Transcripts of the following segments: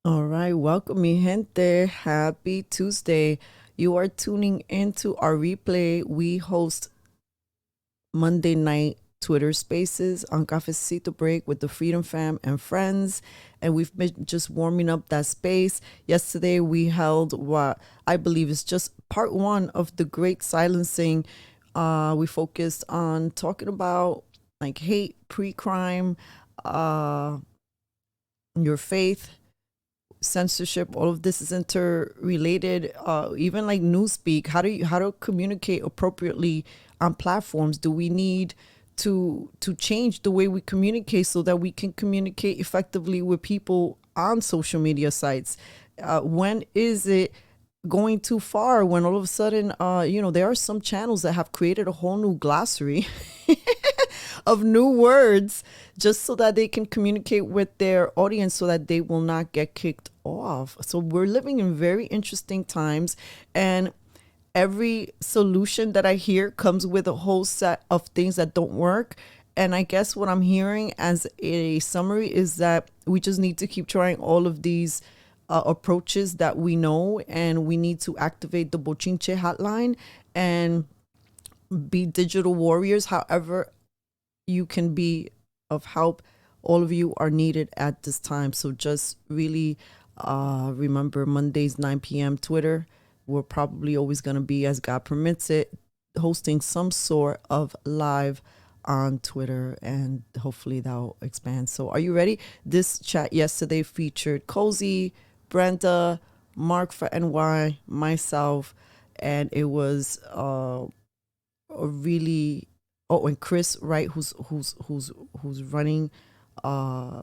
All right, welcome, mi gente. Happy Tuesday. You are tuning into our replay. We host Monday night Twitter spaces on Cafecito Break with the Freedom Fam and friends. And we've been just warming up that space. Yesterday, we held what I believe is just part one of the great silencing. We focused on talking about like hate, pre crime, uh, your faith, censorship. All of this is interrelated. Even like newspeak, how to communicate appropriately on platforms. Do we need to change the way we communicate so that we can communicate effectively with people on social media sites? When is it going too far, when all of a sudden there are some channels that have created a whole new glossary of new words just so that they can communicate with their audience so that they will not get kicked off. So we're living in very interesting times, and every solution that I hear comes with a whole set of things that don't work. And I guess what I'm hearing as a summary is that we just need to keep trying all of these approaches that we know, and we need to activate the Bochinche hotline and be digital warriors. However, you can be of help. All of you are needed at this time. So just really remember Mondays, 9 p.m. Twitter. We're probably always going to be, as God permits it, hosting some sort of live on Twitter, and hopefully that'll expand. So are you ready? This chat yesterday featured Cozy, Brenda, Mark for NY, myself, and it was a really, oh, and Chris Wright, who's running uh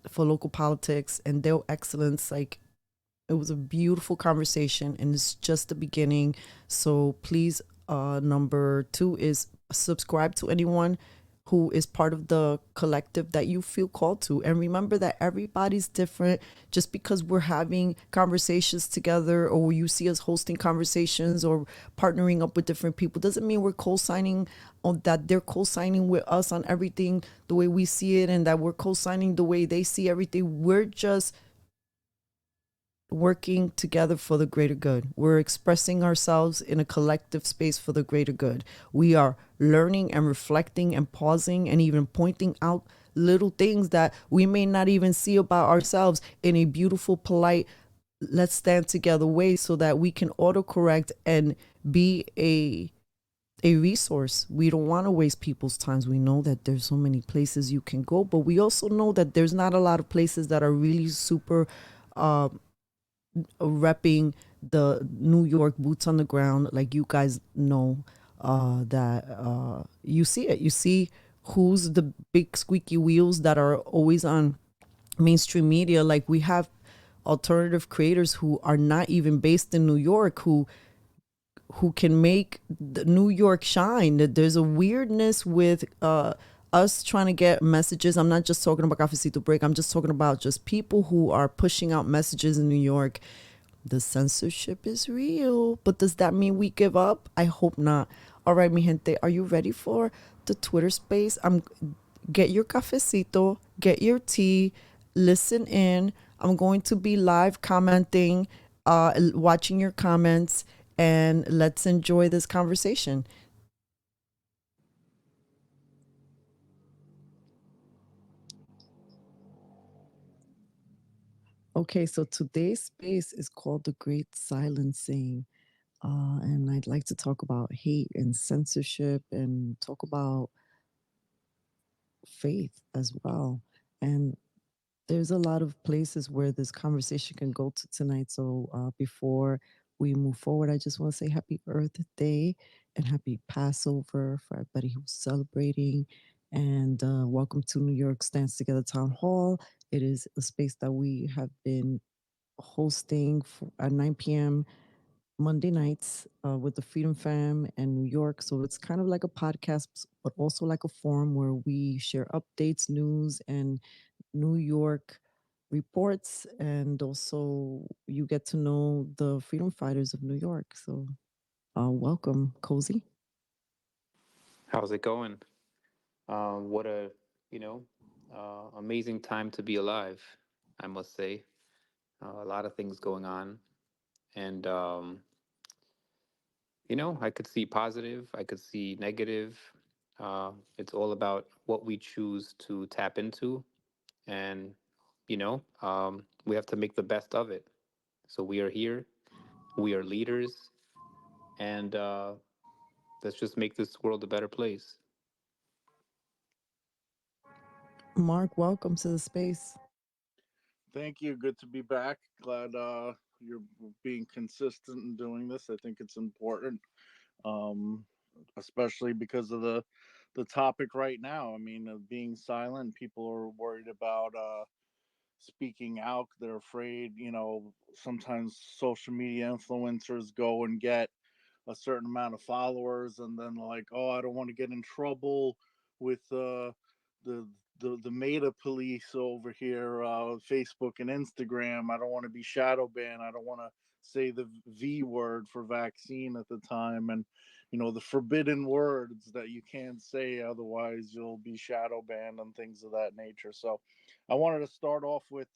for local politics, and their excellence. Like, it was a beautiful conversation, and it's just the beginning. So please, number two is subscribe to anyone who is part of the collective that you feel called to. And remember that everybody's different. Just because we're having conversations together, or you see us hosting conversations or partnering up with different people, doesn't mean we're co-signing on that they're co-signing with us on everything the way we see it, and that we're co-signing the way they see everything. We're just working together for the greater good. We're expressing ourselves in a collective space for the greater good. We are learning and reflecting and pausing and even pointing out little things that we may not even see about ourselves in a beautiful, polite, let's stand together way, so that we can autocorrect and be a resource. We don't want to waste people's times. We know that there's so many places you can go, but we also know that there's not a lot of places that are really super repping the New York boots on the ground. Like, you guys know that you see it. You see who's the big squeaky wheels that are always on mainstream media. Like, we have alternative creators who are not even based in New York, who can make the New York shine. That there's a weirdness with us trying to get messages. I'm not just talking about Cafecito Break. I'm just talking about just people who are pushing out messages in New York. The censorship is real, but does that mean we give up? I hope not. All right, mi gente, are you ready for the Twitter space? Get your cafecito, get your tea, listen in. I'm going to be live commenting, watching your comments, and let's enjoy this conversation. Okay, so today's space is called The Great Silencing. And I'd like to talk about hate and censorship, and talk about faith as well. And there's a lot of places where this conversation can go to tonight. So before we move forward, I just want to say happy Earth Day and happy Passover for everybody who's celebrating. And welcome to New York Stands Together Town Hall. It is a space that we have been hosting at 9 p.m. Monday nights with the Freedom Fam and New York. So it's kind of like a podcast, but also like a forum where we share updates, news, and New York reports. And also, you get to know the freedom fighters of New York. So, welcome, Cozy. How's it going? What a, you know, amazing time to be alive, I must say. A lot of things going on, and I could see positive, I could see negative. It's all about what we choose to tap into, and we have to make the best of it. So we are here, we are leaders, and let's just make this world a better place. Mark, welcome to the space. Thank you. Good to be back. Glad you're being consistent in doing this. I think it's important, um, especially because of the topic right now. I mean, being silent. People are worried about speaking out. They're afraid. Sometimes social media influencers go and get a certain amount of followers, and then like, oh, I don't want to get in trouble with the the meta police over here, Facebook and Instagram. I don't want to be shadow banned. I don't want to say the V word for vaccine at the time, and the forbidden words that you can't say, otherwise you'll be shadow banned and things of that nature. So, I wanted to start off with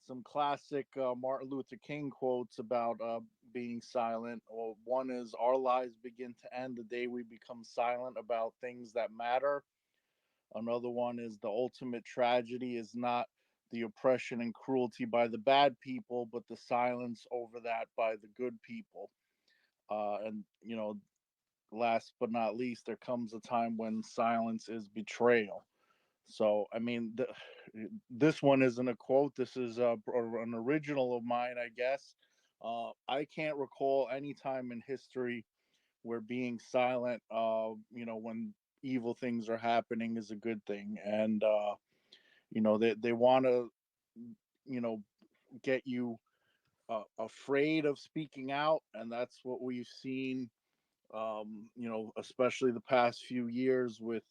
some classic Martin Luther King quotes about being silent. Well, one is, "Our lives begin to end the day we become silent about things that matter." Another one is, "The ultimate tragedy is not the oppression and cruelty by the bad people, but the silence over that by the good people." And, last but not least, there comes a time when silence is betrayal. So, I mean, this one isn't a quote. This is an original of mine, I guess. I can't recall any time in history where being silent, when evil things are happening, is a good thing. And, they want to, you know, get you afraid of speaking out. And that's what we've seen, especially the past few years with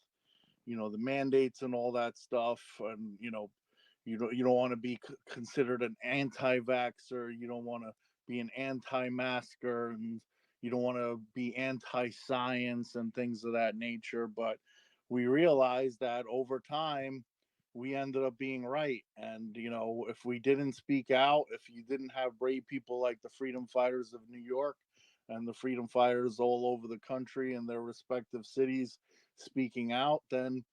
the mandates and all that stuff. And you don't want to be considered an anti-vaxxer. You don't want to be an anti-masker, and you don't want to be anti-science and things of that nature. But we realized that over time we ended up being right. And if we didn't speak out, if you didn't have brave people like the freedom fighters of New York and the freedom fighters all over the country in their respective cities speaking out, then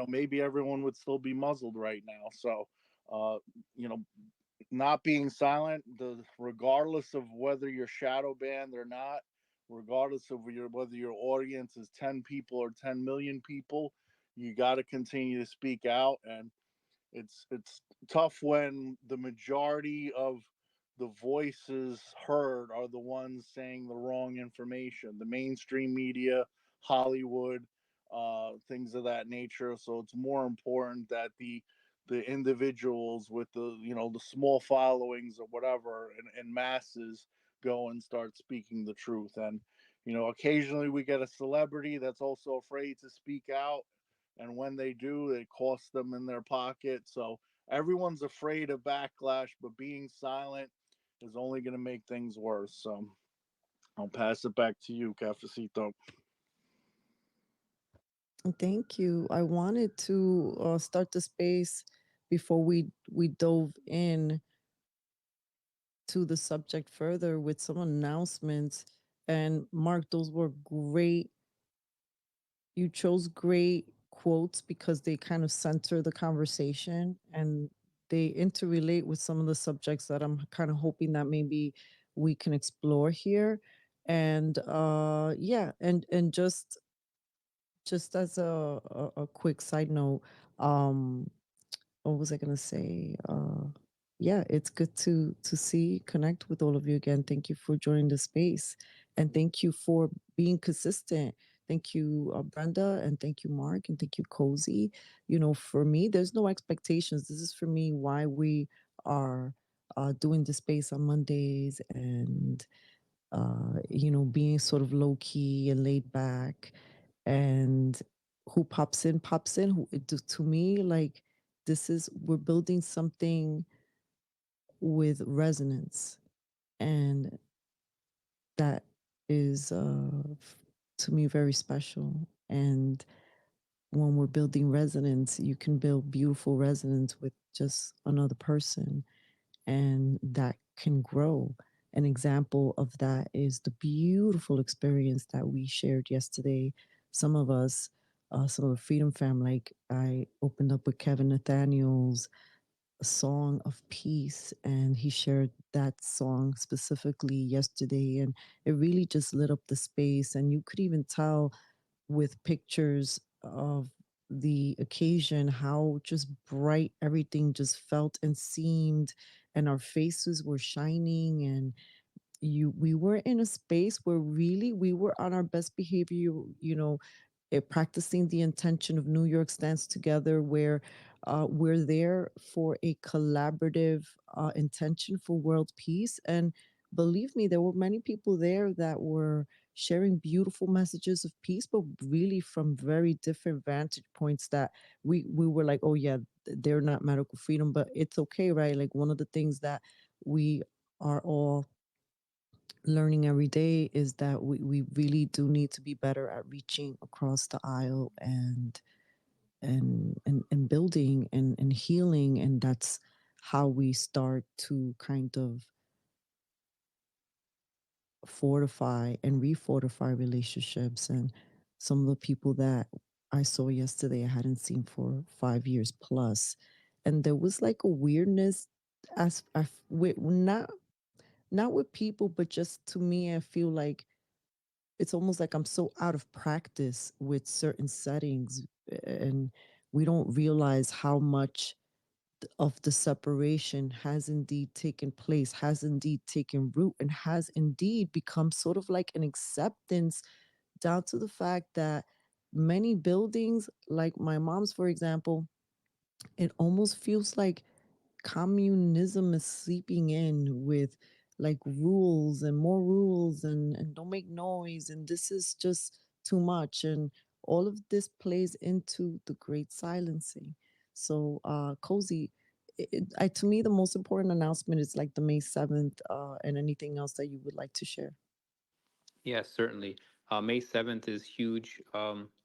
maybe everyone would still be muzzled right now. So, uh, you know, not being silent, regardless of whether you're shadow banned or not, regardless of whether your audience is 10 people or 10 million people, you got to continue to speak out. And it's tough when the majority of the voices heard are the ones saying the wrong information. The mainstream media, Hollywood, things of that nature. So it's more important that the individuals with the small followings or whatever and masses go and start speaking the truth. And occasionally we get a celebrity that's also afraid to speak out, and when they do, it costs them in their pocket. So everyone's afraid of backlash, but being silent is only going to make things worse. So I'll pass it back to you, Cafecito. Thank you. I wanted to start the space before we dove in to the subject further with some announcements. And Mark, those were great. You chose great quotes because they kind of center the conversation and they interrelate with some of the subjects that I'm kind of hoping that maybe we can explore here. And yeah, and just as a quick side note, um, what was I gonna say? Yeah, it's good to see, connect with all of you again. Thank you for joining the space, and thank you for being consistent. Thank you, Brenda, and thank you, Mark, and thank you, Cozy. For me, there's no expectations. This is for me why we are doing the space on Mondays, and being sort of low key and laid back, and who pops in. To me, like this is we're building something with resonance, and that is to me very special. And when we're building resonance, you can build beautiful resonance with just another person. and that can grow. An example of that is the beautiful experience that we shared yesterday. Some of us, some of the Freedom Fam, like I opened up with Kevin Nathaniel's song of peace, and he shared that song specifically yesterday, and it really just lit up the space. And you could even tell with pictures of the occasion how just bright everything just felt and seemed, and our faces were shining. And we were in a space where really we were on our best behavior, practicing the intention of New York Stands Together, where we're there for a collaborative intention for world peace. And believe me, there were many people there that were sharing beautiful messages of peace, but really from very different vantage points that we were like, oh yeah, they're not medical freedom, but it's okay, right? Like one of the things that we are all learning every day is that we really do need to be better at reaching across the aisle and building and healing. And that's how we start to kind of fortify and refortify relationships. And some of the people that I saw yesterday I hadn't seen for 5 years plus, and there was like a weirdness as with not with people, but just to me I feel like it's almost like I'm so out of practice with certain settings, and we don't realize how much of the separation has indeed taken place, has indeed taken root, and has indeed become sort of like an acceptance, down to the fact that many buildings, like my mom's, for example, it almost feels like communism is sleeping in with like rules and more rules, and don't make noise, and this is just too much. And all of this plays into the great silencing. So Cozy, to me the most important announcement is like the May 7th, and anything else that you would like to share. Yes, certainly. May 7th is huge.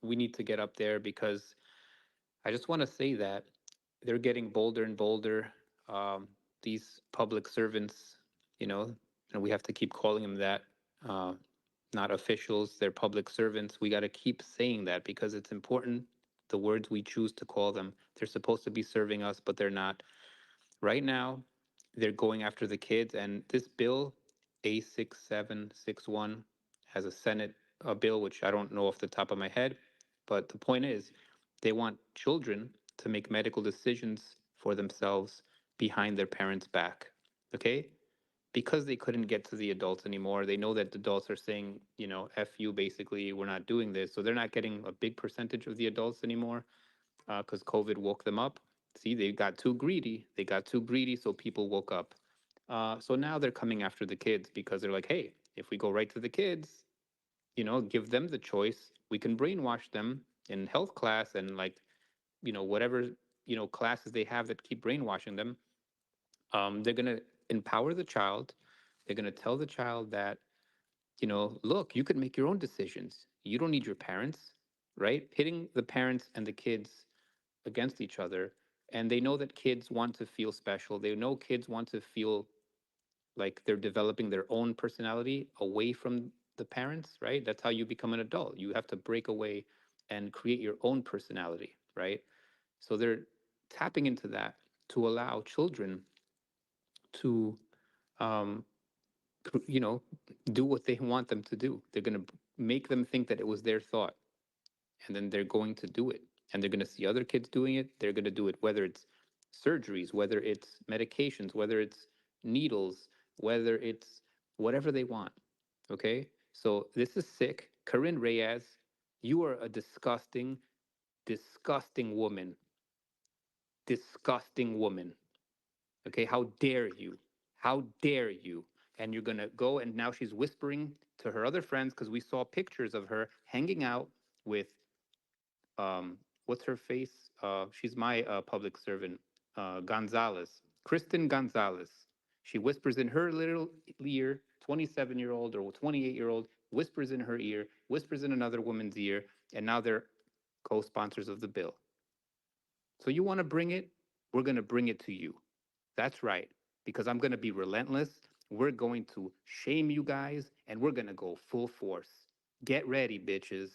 We need to get up there because I just want to say that they're getting bolder and bolder. These public servants, you know, and we have to keep calling them that. Uh, Not officials, they're public servants. We got to keep saying that because it's important. The words we choose to call them, they're supposed to be serving us, but they're not. Right now, they're going after the kids, and this bill, A6761, has a Senate bill, which I don't know off the top of my head. But the point is, they want children to make medical decisions for themselves behind their parents' back. Okay? Because they couldn't get to the adults anymore. They know that the adults are saying, F you, basically, we're not doing this. So they're not getting a big percentage of the adults anymore because COVID woke them up. See, they got too greedy. They got too greedy, so people woke up. So now they're coming after the kids because they're like, hey, if we go right to the kids, give them the choice, we can brainwash them in health class and like, whatever, classes they have that keep brainwashing them. They're going to empower the child. They're going to tell the child that, look, you could make your own decisions. You don't need your parents, right? Pitting the parents and the kids against each other. And they know that kids want to feel special. They know kids want to feel like they're developing their own personality away from the parents, right? That's how you become an adult. You have to break away and create your own personality, right? So they're tapping into that to allow children to, um, you know, do what they want them to do. They're going to make them think that it was their thought, and then they're going to do it, and they're going to see other kids doing it. They're going to do it, whether it's surgeries, whether it's medications, whether it's needles, whether it's whatever they want. Okay, so this is sick. Corinne Reyes, you are a disgusting, disgusting woman. Disgusting woman. Okay, how dare you? How dare you? And you're gonna go, and now she's whispering to her other friends because we saw pictures of her hanging out with what's her face? She's my public servant, Gonzalez, Kristen Gonzalez. She whispers in her little ear, 27-year-old or 28-year-old, whispers in her ear, whispers in another woman's ear, and now they're co-sponsors of the bill. So you want to bring it? We're going to bring it to you. That's right. because I'm going to be relentless. We're going to shame you guys and we're going to go full force. Get ready, bitches.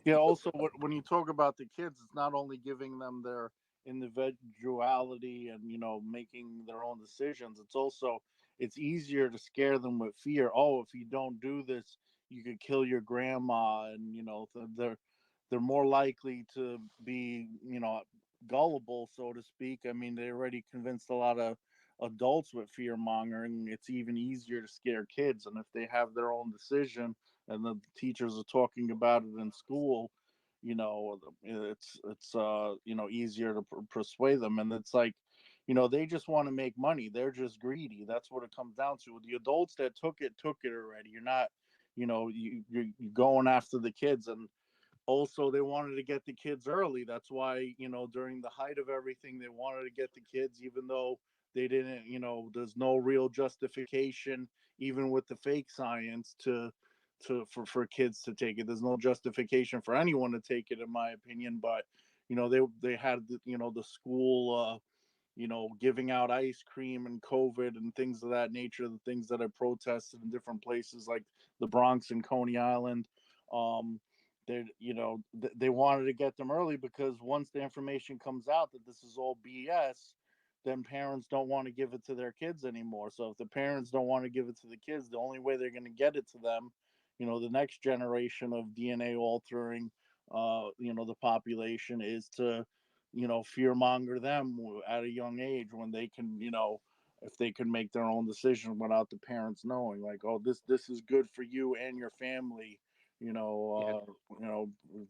Yeah. Also, when you talk about the kids, it's not only giving them their individuality and making their own decisions. It's also it's easier to scare them with fear. Oh, if you don't do this, you could kill your grandma, and they're more likely to be gullible, so to speak. I mean, they already convinced a lot of adults with fear mongering. It's even easier to scare kids, and if they have their own decision and the teachers are talking about it in school, it's easier to persuade them. And it's like, they just want to make money. They're just greedy. That's what it comes down to. The adults that took it already. You're not, you're going after the kids. And also they wanted to get the kids early. That's why, during the height of everything, they wanted to get the kids, even though they didn't, there's no real justification, even with the fake science, for kids to take it. There's no justification for anyone to take it, in my opinion. But they had the school, giving out ice cream and COVID and things of that nature, the things that I protested in different places like the Bronx and Coney Island. Um, they wanted to get them early because once the information comes out that this is all BS, then parents don't want to give it to their kids anymore. So if the parents don't want to give it to the kids, the only way they're going to get it to them, the next generation of DNA altering, the population, is to fear monger them at a young age when they can, if they can make their own decision without the parents knowing, like, oh, this is good for you and your family, Yeah.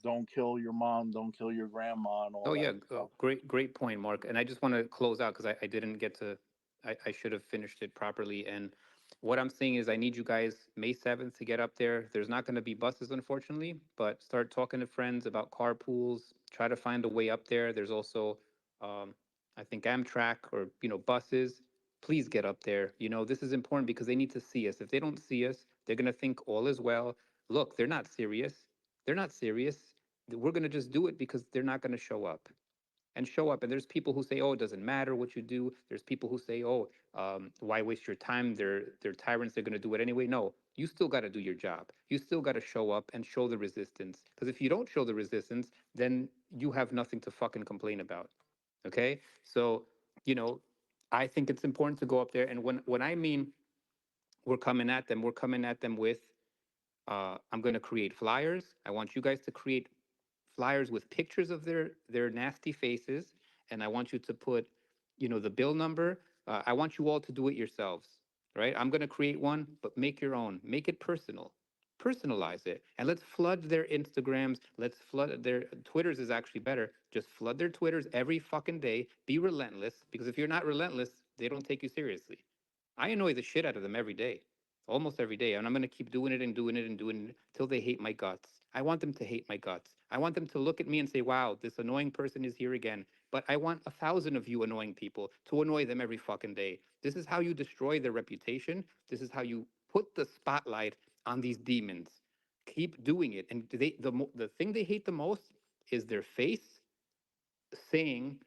don't kill your mom, don't kill your grandma, and all Oh that yeah, stuff. great point, Mark. And I just want to close out because I didn't get to. I should have finished it properly. And what I'm saying is, I need you guys May 7th to get up there. There's not going to be buses, unfortunately, but start talking to friends about carpools. Try to find a way up there. There's also, um, I think Amtrak or buses. Please get up there. This is important because they need to see us. If they don't see us, they're going to think all is well. Look, they're not serious. They're not serious. We're going to just do it because they're not going to show up and show up. And there's people who say, oh, it doesn't matter what you do. There's people who say, oh, why waste your time? They're tyrants. They're going to do it anyway. No, you still got to do your job. You still got to show up and show the resistance. Because if you don't show the resistance, then you have nothing to fucking complain about. Okay. So, you know, I think it's important to go up there. And when I mean we're coming at them with I'm going to create flyers. I want you guys to create flyers with pictures of their nasty faces, and I want you to put, the bill number. I want you all to do it yourselves, right? I'm going to create one, but make your own. Make it personal. Personalize it, and let's flood their Instagrams. Let's flood their Twitters. Is actually better. Just flood their Twitters every fucking day. Be relentless, because if you're not relentless, they don't take you seriously. I annoy the shit out of them every day, almost every day. And I'm going to keep doing it and doing it and doing it till they hate my guts. I want them to hate my guts. I want them to look at me and say, wow, this annoying person is here again. But I want 1,000 of you annoying people to annoy them every fucking day. This is how you destroy their reputation. This is how you put the spotlight on these demons. Keep doing it. And the thing they hate the most is their face saying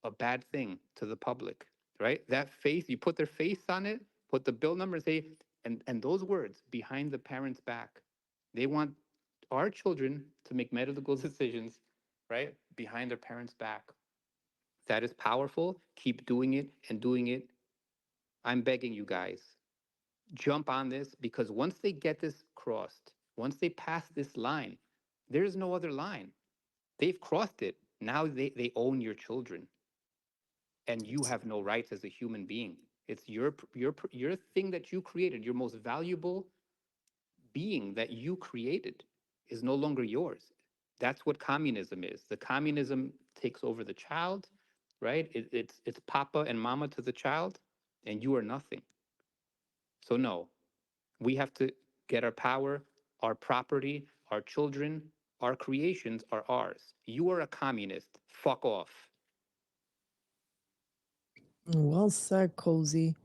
a bad thing to the public, right? That face, you put their face on it, put the bill number, and say, and those words behind the parent's back. They want our children to make medical decisions, right? Behind their parents' back. That is powerful. Keep doing it and doing it. I'm begging you guys, jump on this, because once they get this crossed, once they pass this line, there is no other line. They've crossed it. Now they own your children, and you have no rights as a human being. It's your thing that you created, your most valuable being that you created is no longer yours. That's what communism is. The communism takes over the child, right? It's papa and mama to the child, and you are nothing. So no, we have to get our power, our property, our children, our creations are ours. You are a communist. Fuck off. Well said, Cozy.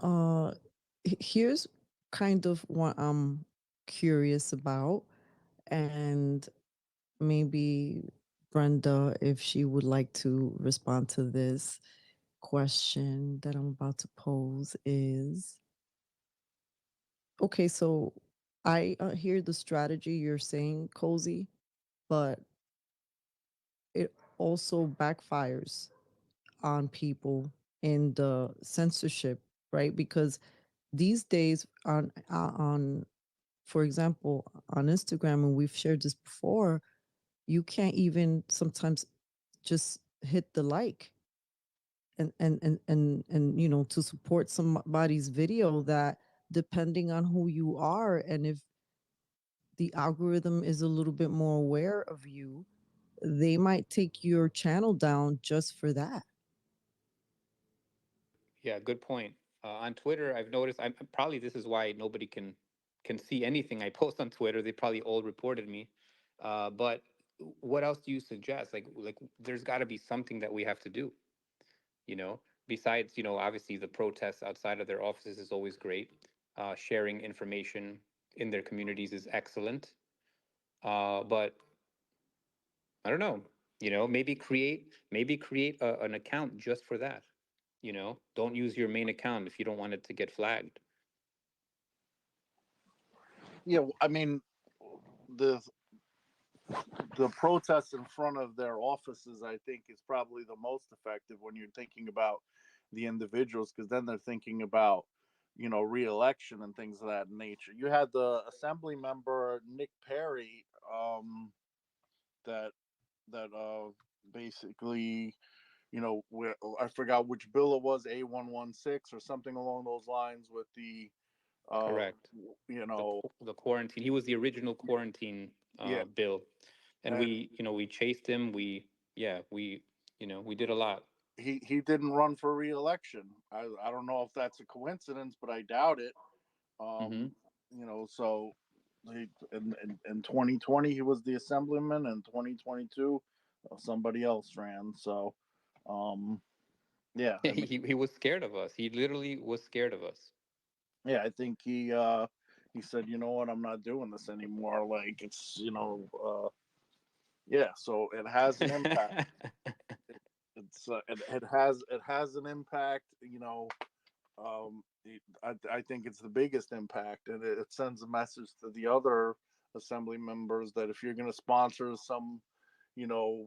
Uh, Here's kind of what I'm curious about, and maybe Brenda, if she would like to respond to this. question that I'm about to pose is okay, so I hear the strategy you're saying, Cozy, but it also backfires on people in the censorship, right? Because these days on for example on Instagram, and we've shared this before, you can't even sometimes just hit the like and to support somebody's video that depending on who you are and if the algorithm is a little bit more aware of you, they might take your channel down just for that. Yeah, good point. On Twitter, I've noticed. Probably this is why nobody can see anything I post on Twitter. They probably all reported me. But what else do you suggest? Like, there's got to be something that we have to do. You know, besides, obviously the protests outside of their offices is always great. Sharing information in their communities is excellent. But I don't know. Maybe create an account just for that. Don't use your main account if you don't want it to get flagged. Yeah, I mean, the the protests in front of their offices, I think, is probably the most effective when you're thinking about the individuals, because then they're thinking about, reelection and things of that nature. You had the assembly member Nick Perry, that basically, where I forgot which bill it was, A 116 or something along those lines, with the, uh, Correct. you The know, qu- the quarantine. He was the original quarantine yeah, bill, and and we chased him. We did a lot. he didn't run for reelection. I don't know if that's a coincidence, but I doubt it. Hmm. Um, so in 2020 he was the assemblyman, and 2022 somebody else ran. So, um, yeah, I mean, He was scared of us. He literally was scared of us. yeah, I think he said, you know what, I'm not doing this anymore. Like, it's, yeah. So it has an impact. It has an impact. I think it's the biggest impact, and it sends a message to the other assembly members that if you're going to sponsor some, you know,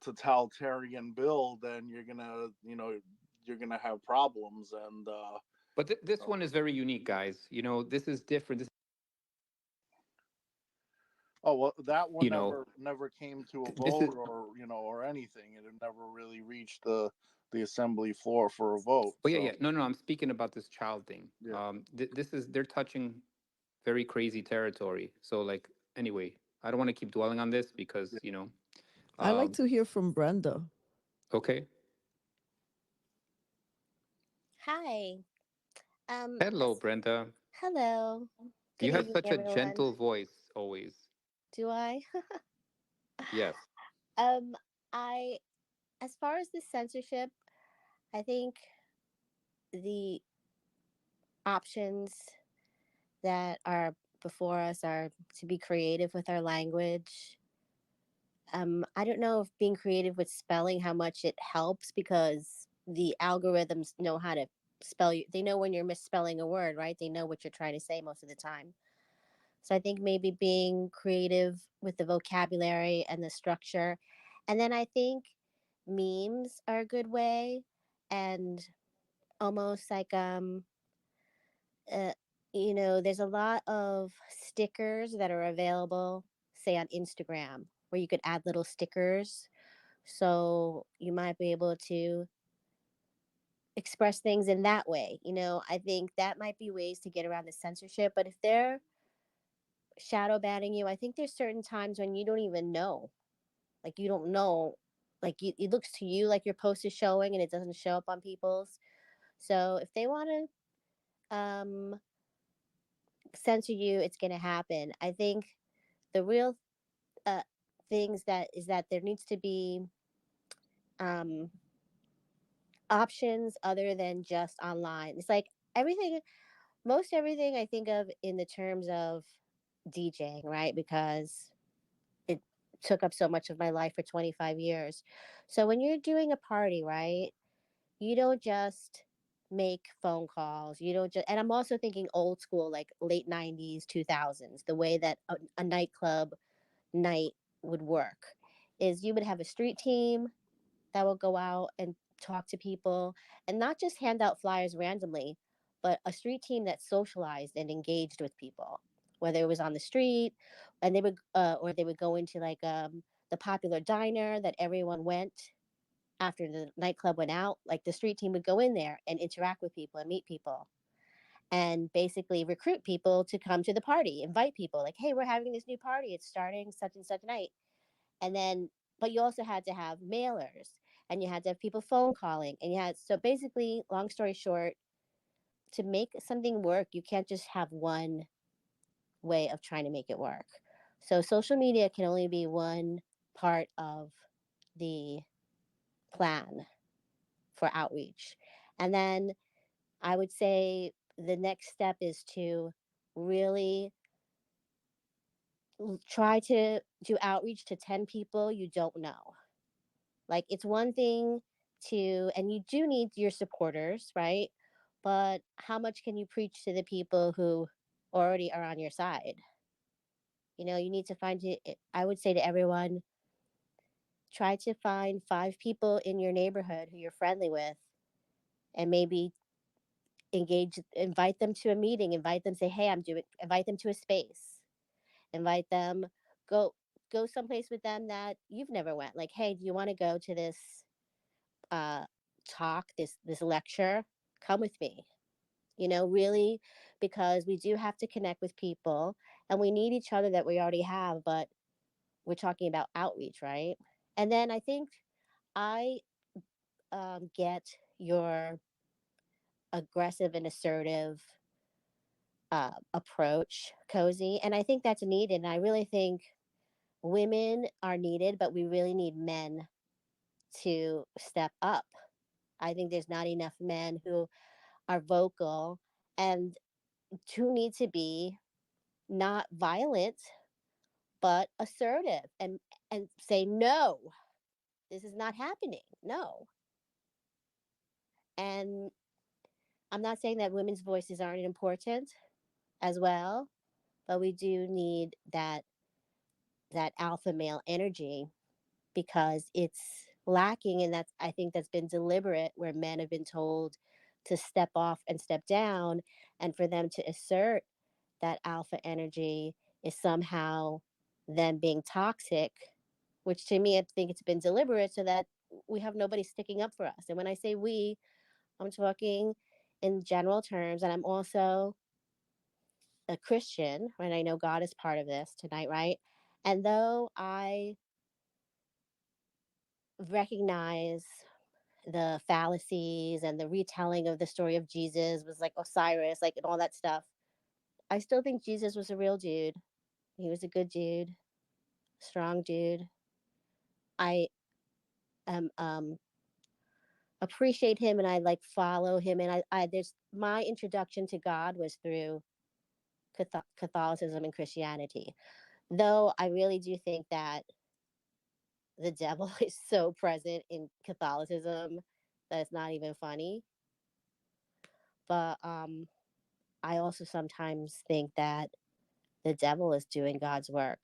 totalitarian bill, then you're gonna have problems. And But this one is very unique, guys. This is different. oh well, that one You know, never came to a this is. vote, or anything. It never really reached the assembly floor for a vote. Oh yeah, So yeah. No, no. I'm speaking about this child thing. yeah, This is they're touching very crazy territory. So like, anyway, I don't want to keep dwelling on this yeah. because I like Um, to hear from Brenda. okay. Hi. Hello, Brenda. Hello. Good You have evening, such a everyone. gentle voice always. Do I? Yes. um, I, as far as the censorship, I think the options that are before us are to be creative with our language. I don't know if being creative with spelling, how much it helps, because the algorithms know how to spell you. They know when you're misspelling a word, right? They know what you're trying to say most of the time. So I think maybe being creative with the vocabulary and the structure. And then I think memes are a good way, and almost like uh, there's a lot of stickers that are available, say on Instagram, where you could add little stickers. So you might be able to express things in that way. I think that might be ways to get around the censorship. But if they're shadow banning you, I think there's certain times when you don't even know. Like, you don't know. Like, it looks to you like your post is showing and it doesn't show up on people's. So if they want to censor you, it's going to happen. I think the real uh, things that is that there needs to be um, options other than just online. It's like everything, most everything I think of in the terms of DJing, right? Because it took up so much of my life for 25 years. So when you're doing a party, right? You don't just make phone calls. You don't just, and I'm also thinking old school, like late 90s, 2000s, the way that a nightclub night would work is you would have a street team that will go out and talk to people and not just hand out flyers randomly, but a street team that socialized and engaged with people, whether it was on the street and they would, or they would go into like the popular diner that everyone went after the nightclub went out. Like the street team would go in there and interact with people and meet people and basically recruit people to come to the party, invite people like, hey, we're having this new party. It's starting such and such night. And then, but you also had to have mailers and you had to have people phone calling. And you had, so basically, long story short, to make something work, you can't just have one way of trying to make it work. So social media can only be one part of the plan for outreach. And then I would say the next step is to really try to do outreach to 10 people you don't know. Like it's one thing to, and you do need your supporters, right? But how much can you preach to the people who already are on your side? You know, you need to find it. I would say to everyone, try to find 5 people in your neighborhood who you're friendly with and maybe engage, invite them to a meeting, invite them, say, hey, I'm doing, invite them to a space, invite them, go, go someplace with them that you've never went. Like, hey, do you want to go to this uh, talk, this lecture? Come with me. You know, really, because we do have to connect with people, and we need each other that we already have. But we're talking about outreach, right? And then I think I get your aggressive and assertive approach, Cozy, and I think that's needed. And I really think women are needed, but we really need men to step up. I think there's not enough men who are vocal and who need to be not violent but assertive and say no, this is not happening. No. And I'm not saying that women's voices aren't important as well, but we do need that alpha male energy because it's lacking, and that's, I think that's been deliberate, where men have been told to step off and step down, and for them to assert that alpha energy is somehow them being toxic, which to me I think it's been deliberate so that we have nobody sticking up for us. And when I say we, I'm talking in general terms, and I'm also a Christian, and I know God is part of this tonight, right? And though I recognize the fallacies and the retelling of the story of Jesus was like Osiris, like and all that stuff, I still think Jesus was a real dude. He was a good dude, strong dude. I appreciate him and I like follow him, and I there's my introduction to God was through Catholicism and Christianity. Though I really do think that the devil is so present in Catholicism that it's not even funny. But I also sometimes think that the devil is doing God's work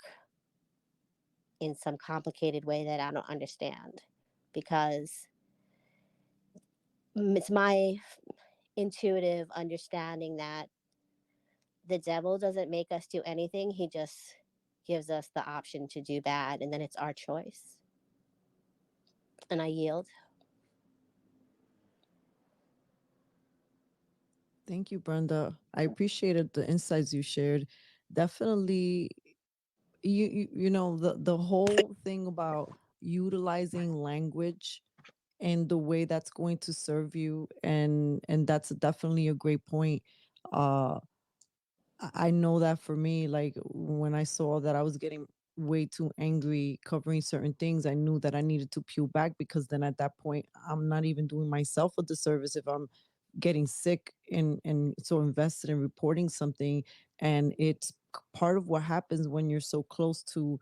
in some complicated way that I don't understand, because it's my intuitive understanding that the devil doesn't make us do anything. He just gives us the option to do bad, and then it's our choice. And I yield. Thank you, Brenda. I appreciated the insights you shared. Definitely, you know the whole thing about utilizing language and the way that's going to serve you, and that's definitely a great point. Uh, I know that for me, like when I saw that I was getting way too angry covering certain things, I knew that I needed to peel back, because then at that point, I'm not even doing myself a disservice if I'm getting sick and so invested in reporting something. And it's part of what happens when you're so close to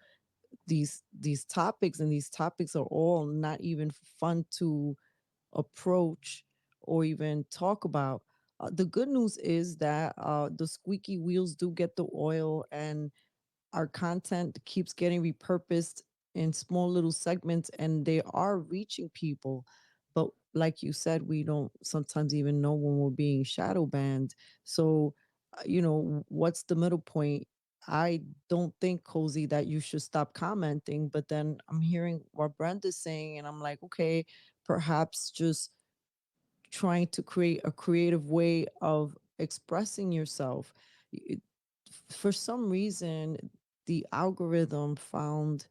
these topics, and these topics are all not even fun approach or even talk about. The good news is that the squeaky wheels do get the oil, and our content keeps getting repurposed in small little segments, and they are reaching people. But like you said, we don't sometimes even know when we're being shadow banned. So, what's the middle point? I don't think, Cozy, that you should stop commenting, but then I'm hearing what Brenda's saying, and I'm like, okay, perhaps just trying to create a creative way of expressing yourself. It- for some reason, the algorithm found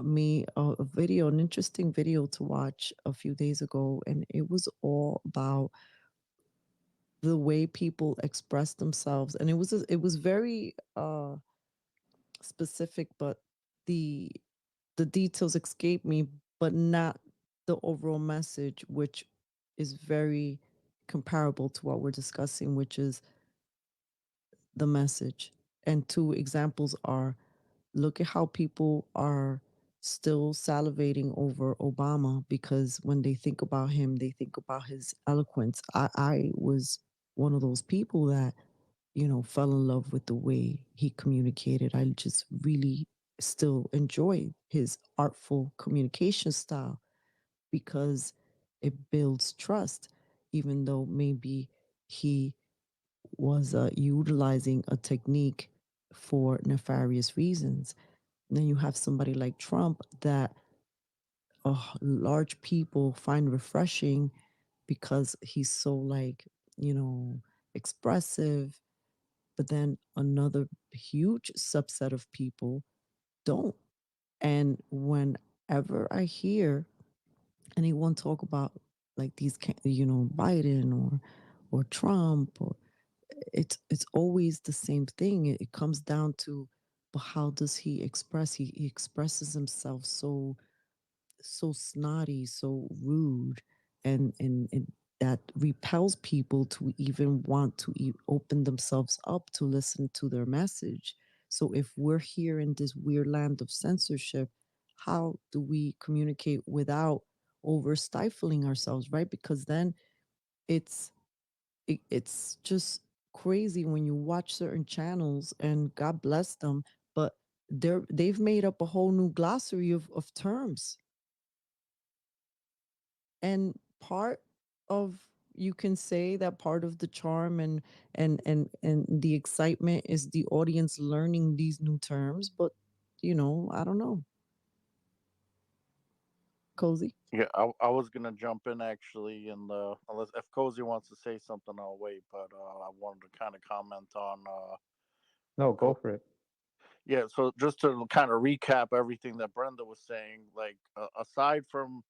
me a video, an interesting video to watch a few days ago, and it was all about the way people express themselves, and it was very specific, but the the details escape me, but not the overall message, which is very comparable to what we're discussing, which is the message. And two examples are, look at how people are still salivating over Obama because when they think about him, they think about his eloquence. I was one of those people that, fell in love with the way he communicated. I just really still enjoy his artful communication style because it builds trust, even though maybe he was utilizing a technique for nefarious reasons. And then you have somebody like Trump that large people find refreshing because he's so like, you know, expressive. But then another huge subset of people don't. And whenever I hear anyone talk about like these, Biden or Trump, or it's always the same thing. It comes down to, but how does he express? He expresses himself so snotty, so rude, and that repels people to even want to open themselves up to listen to their message. So if we're here in this weird land of censorship, how do we communicate without over stifling ourselves, right? Because then it's it's just crazy when you watch certain channels, and God bless them, but they've made up a whole new glossary of terms. And part of, you can say that part of the charm and the excitement is the audience learning these new terms, but I don't know. Cozy. Yeah, I was gonna jump in actually, and unless if Cozy wants to say something, I'll wait. But I wanted to kind of comment on No, Co- go for it. yeah. So just to kind of recap everything that Brenda was saying, like aside from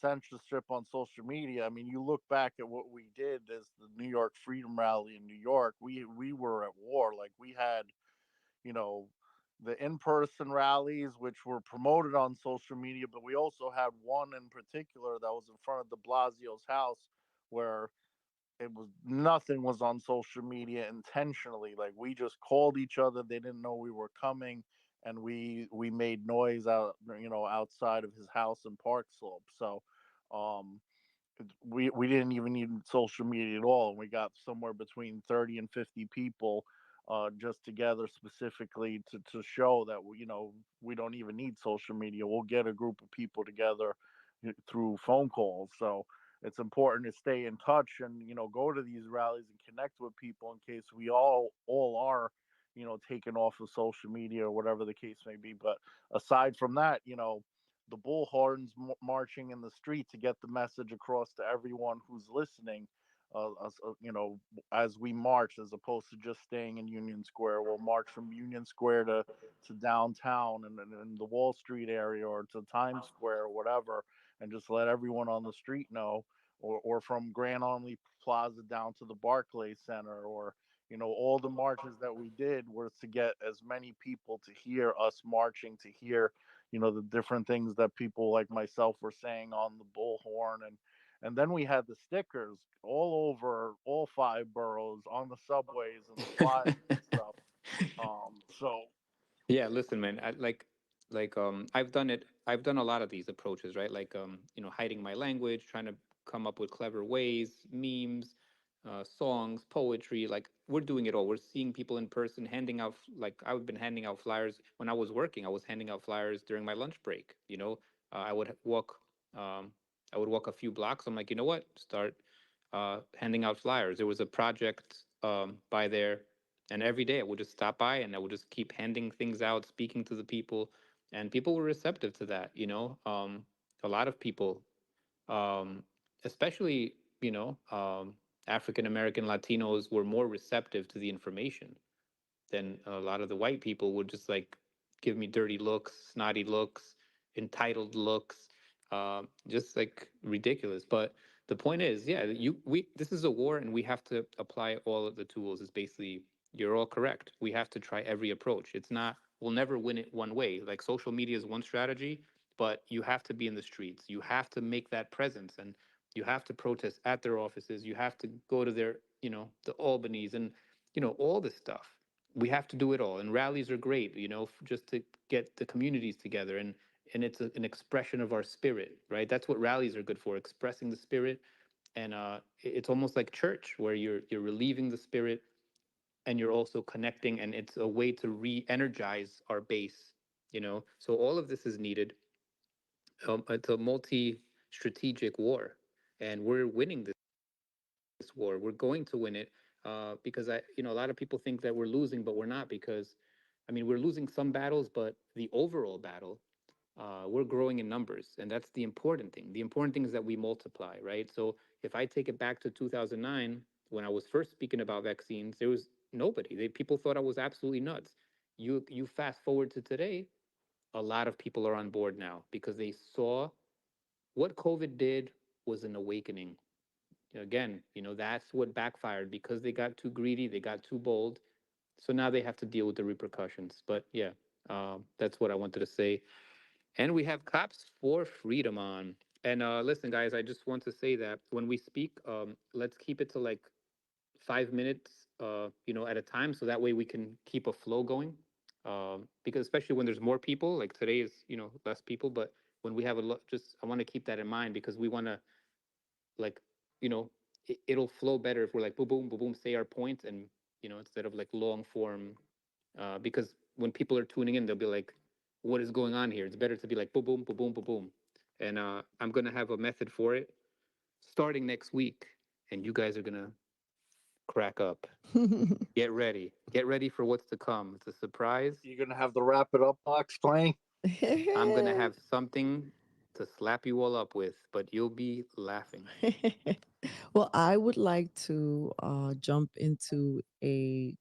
censorship on social media, I mean, you look back at what we did as the New York Freedom Rally in New York. We were at war. Like we had, you know, the in-person rallies which were promoted on social media, but we also had one in particular that was in front of de Blasio's house where it was nothing was on social media intentionally. Like we just called each other, they didn't know we were coming, and we made noise out, outside of his house in Park Slope. So um we didn't even need social media at all, and we got somewhere between 30 and 50 people just together specifically to show that we don't even need social media. We'll get a group of people together through phone calls. So it's important to stay in touch and go to these rallies and connect with people in case we all are taken off of social media or whatever the case may be. But aside from that, the bullhorns marching in the street to get the message across to everyone who's listening. As we march, as opposed to just staying in Union Square, we'll march from Union Square to downtown and the Wall Street area or to Times Square or whatever, and just let everyone on the street know, or from Grand Army Plaza down to the Barclays Center, or all the marches that we did was to get as many people to hear us marching, to hear the different things that people like myself were saying on the bullhorn. And then we had the stickers all over all five boroughs on the subways and the flyers and stuff. So Yeah, listen, man. like I've done a lot of these approaches, right? Like hiding my language, trying to come up with clever ways, memes, songs, poetry. Like we're doing it all. We're seeing people in person, handing out like I've been handing out flyers when I was working. I was handing out flyers during my lunch break. I would walk I would walk a few blocks. I'm like, you know what, start handing out flyers. There was a project by there, and every day I would just stop by and I would just keep handing things out, speaking to the people, and people were receptive to that. A lot of people, um, especially African American Latinos, were more receptive to the information then a lot of the white people would just like give me dirty looks, snotty looks, entitled looks, just like ridiculous. But the point is, yeah, we this is a war, and we have to apply all of the tools. Is basically you're all correct. We have to try every approach. It's not we'll never win it one way. Like social media is one strategy, but you have to be in the streets. You have to make that presence, and you have to protest at their offices. You have to go to their, the Albanies and all this stuff. We have to do it all, and rallies are great, just to get the communities together, and it's an expression of our spirit, right? That's what rallies are good for, expressing the spirit. And it's almost like church, where you're relieving the spirit, and you're also connecting, and it's a way to re-energize our base. So all of this is needed. It's a multi-strategic war, and we're winning this war. We're going to win it, because a lot of people think that we're losing, but we're not. Because, I mean, we're losing some battles, but the overall battle, we're growing in numbers, and that's the important thing. The important thing is that we multiply, right? So if I take it back to 2009, when I was first speaking about vaccines, there was nobody. People thought I was absolutely nuts. You fast forward to today, a lot of people are on board now because they saw what COVID did was an awakening. Again, that's what backfired because they got too greedy, they got too bold. So now they have to deal with the repercussions. But yeah, that's what I wanted to say. And we have Cops for Freedom on. And listen, guys, I just want to say that when we speak, let's keep it to like 5 minutes, at a time, so that way we can keep a flow going. Because especially when there's more people, like today is, less people, but when we have a lot, just I want to keep that in mind because we want to like it'll flow better if we're like boom boom boom boom say our points, and instead of like long form, because when people are tuning in they'll be like, what is going on here? It's better to be like boom boom boom boom boom boom. And I'm gonna have a method for it starting next week, and you guys are gonna crack up. Get ready for what's to come. It's a surprise. You're gonna have the wrap it up box playing. I'm gonna have something to slap you all up with, but you'll be laughing. Well, I would like to jump into a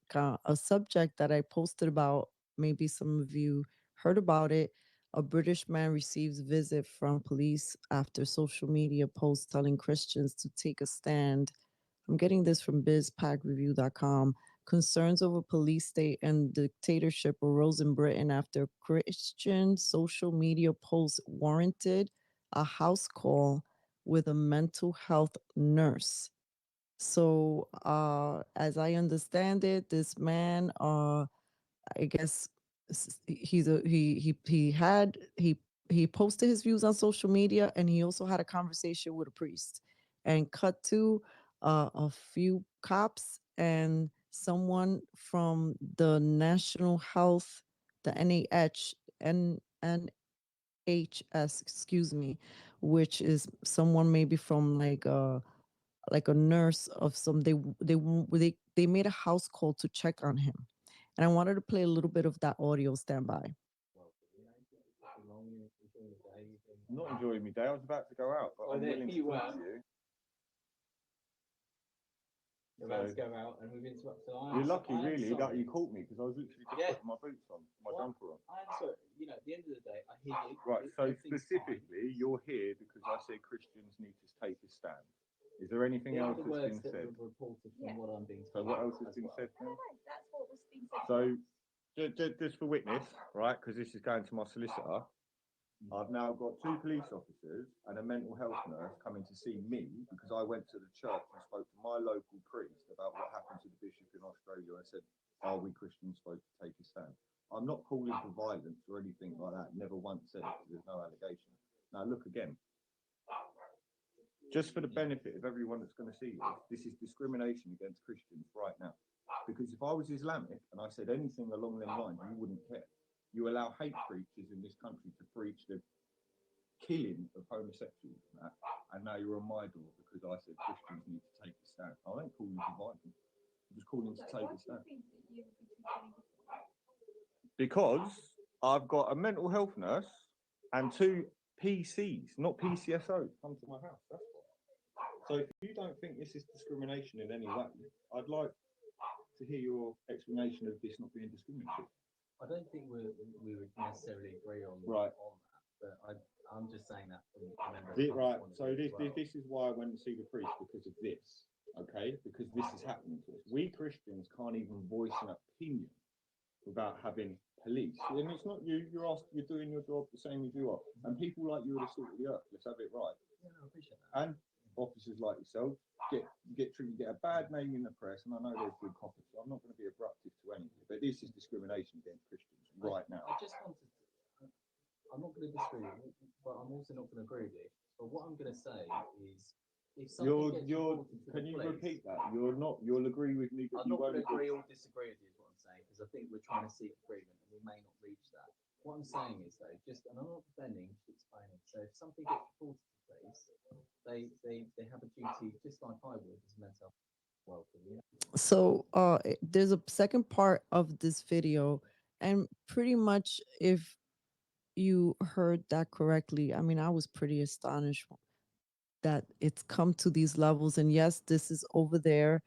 subject that I posted about. Maybe some of you heard about it. A British man receives visit from police after social media posts telling Christians to take a stand. I'm getting this from bizpackreview.com. Concerns over police state and dictatorship arose in Britain after Christian social media posts warranted a house call with a mental health nurse. So, as I understand it, this man, I guess he's a he posted his views on social media, and he also had a conversation with a priest. And cut to a few cops and someone from the National Health, the NHS, excuse me, which is someone maybe from like a nurse of some they made a house call to check on him. And I wanted to play a little bit of that audio. Stand by. Not enjoying my day. I was about to go out, but I'm willing to talk to you. You're about to go out and we've interrupted. You're lucky, really, that you caught me because I was literally just putting my boots on, my jumper on. I'm sorry. At the end of the day, I hear you. Right. So specifically, you're here because I said Christians need to take a stand. Is there anything else that's been said? Reported from what I'm being told. So what else has been said? No, that's what was being said. So just for witness, right? Because this is going to my solicitor. I've now got 2 police officers and a mental health nurse coming to see me because I went to the church and spoke to my local priest about what happened to the bishop in Australia. I said, are we Christians supposed to take a stand? I'm not calling for violence or anything like that. Never once said it. There's no allegation. Now look again. Just for the benefit of everyone that's going to see this is discrimination against Christians right now. Because if I was Islamic and I said anything along them lines, you wouldn't care. You allow hate preachers in this country to preach the killing of homosexuals and now you're on my door because I said Christians need to take a stand. I don't call you for violence. I'm just calling to take a stand. Because I've got a mental health nurse and 2 PCs, not PCSOs, come to my house. That's why. So if you don't think this is discrimination in any way, I'd like to hear your explanation of this not being discriminatory. I don't think we would necessarily agree on right on that, but I'm just saying that from a member. Right. So this is why I went to see the priest because of this. Okay, because this is happening to us. We Christians can't even voice an opinion without having police. And it's not you. You're doing your job the same as you are. And people like you are the salt of the earth. Let's have it right. Yeah, I appreciate that. And officers like yourself get a bad name in the press. And I know there's good coppers, so I'm not going to be abruptive to any of you. But this is discrimination against Christians right now. I just wanted to, I'm not going to disagree with you, but I'm also not going to agree with you. But what I'm going to say is, if something gets reported to can the you police, repeat that? You'll agree with me, but I'm you not going won't to agree or disagree with you, is what I'm saying, because I think we're trying to seek agreement and we may not reach that. What I'm saying is, though, and I'm not defending, just explaining. So if something gets reported to the police, they have a duty, just like I would as a mental health welcome. Yeah. So there's a second part of this video, and pretty much if you heard that correctly, I mean, I was pretty astonished that it's come to these levels. And yes, this is over there,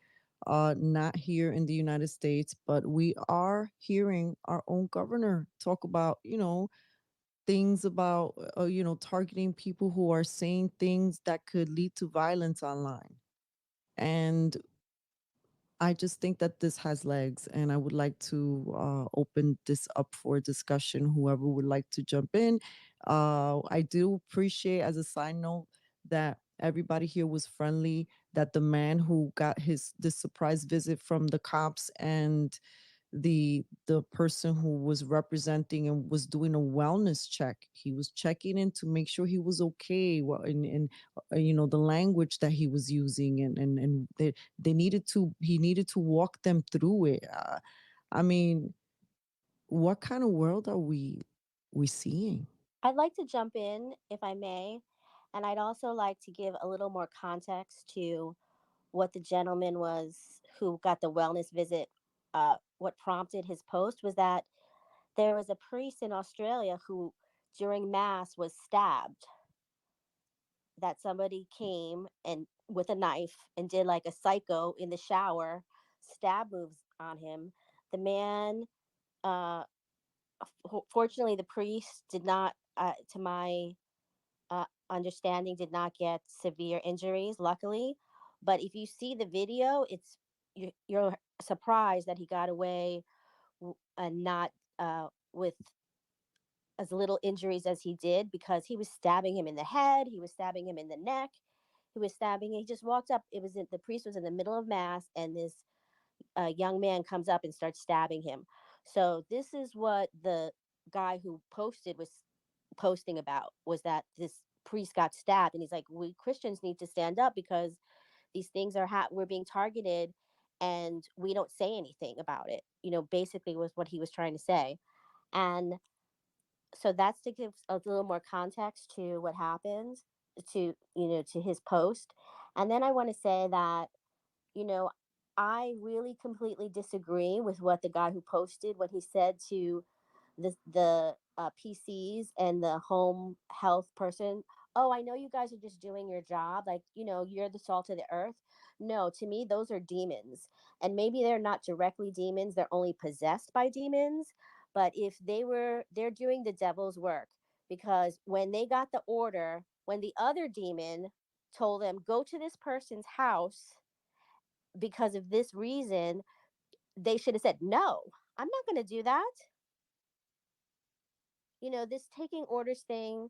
not here in the United States, but we are hearing our own governor talk about, things about, targeting people who are saying things that could lead to violence online. And I just think that this has legs, and I would like to open this up for discussion. Whoever would like to jump in, I do appreciate, as a side note, that everybody here was friendly. That the man who got this surprise visit from the cops and the person who was representing and was doing a wellness check, he was checking in to make sure he was okay, and the language that he was using, and they needed to he needed to walk them through it. I mean, what kind of world are we seeing? I'd like to jump in, if I may, and I'd also like to give a little more context to what the gentleman was who got the wellness visit. What prompted his post was that there was a priest in Australia who, during Mass, was stabbed. That somebody came and with a knife and did like a psycho in the shower, stab moves on him. The man, uh, fortunately, the priest did not, to my understanding, did not get severe injuries, luckily. But if you see the video, you're surprised that he got away and not with as little injuries as he did, because he was stabbing him in the head, he was stabbing him in the neck, he was stabbing. He just walked up. The priest was in the middle of mass, and this young man comes up and starts stabbing him. So this is what the guy who posted was posting about, was that this priest got stabbed, and he's like, we Christians need to stand up because these things we're being targeted, and we don't say anything about it. Basically was what he was trying to say. And so that's to give a little more context to what happened, to his post. And then I want to say that, you know I really completely disagree with what the guy who posted, what he said to the PCs and the home health person. Oh, I know you guys are just doing your job, like, you're the salt of the earth. No, to me, those are demons. And maybe they're not directly demons, they're only possessed by demons. But if they're doing the devil's work, because when they got the order, when the other demon told them, go to this person's house because of this reason, they should have said, no, I'm not going to do that. This taking orders thing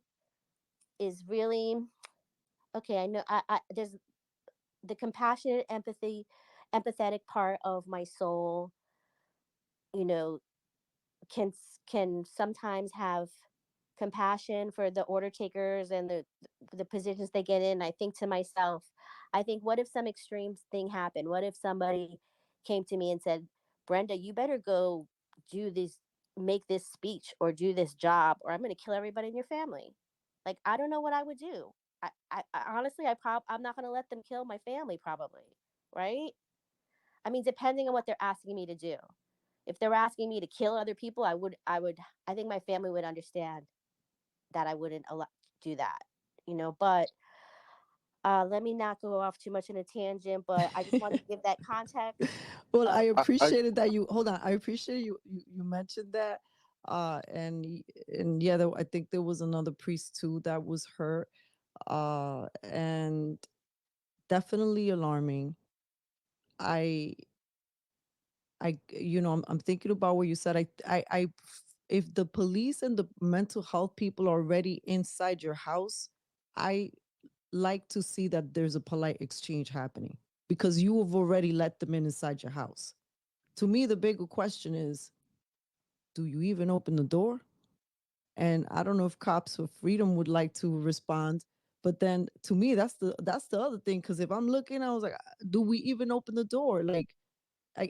is really okay. I know there's the compassionate empathetic part of my soul, you know, can sometimes have compassion for the order takers and the positions they get in. I think to myself, I think, what if some extreme thing happened? What if somebody came to me and said, Brenda, you better go do this, make this speech or do this job, or I'm going to kill everybody in your family. Like, I don't know what I would do. I honestly, I'm not going to let them kill my family, probably. Right. I mean, depending on what they're asking me to do. If they were asking me to kill other people, I think my family would understand that I wouldn't do that, but let me not go off too much in a tangent, but I just wanted to give that context. Well, I But I appreciated that you hold on. I appreciate you mentioned that. And yeah, I think there was another priest too that was hurt. And definitely alarming. I I'm thinking about what you said. If the police and the mental health people are already inside your house, I like to see that there's a polite exchange happening because you have already let them in inside your house. To me, the bigger question is, do you even open the door? And I don't know if Cops for Freedom would like to respond, but then to me, that's the other thing. Because if I'm looking, I was like, do we even open the door? Like,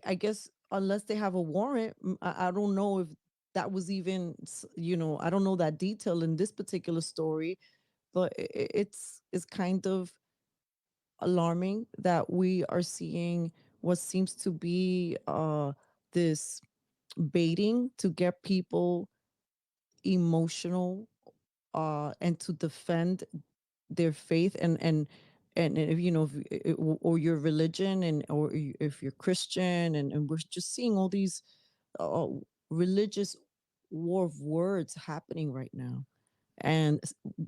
I guess unless they have a warrant, I don't know if that was even, I don't know that detail in this particular story, but it's kind of alarming that we are seeing what seems to be this baiting to get people emotional and to defend their faith and if or your religion and or if you're Christian and we're just seeing all these uh, religious war of words happening right now. And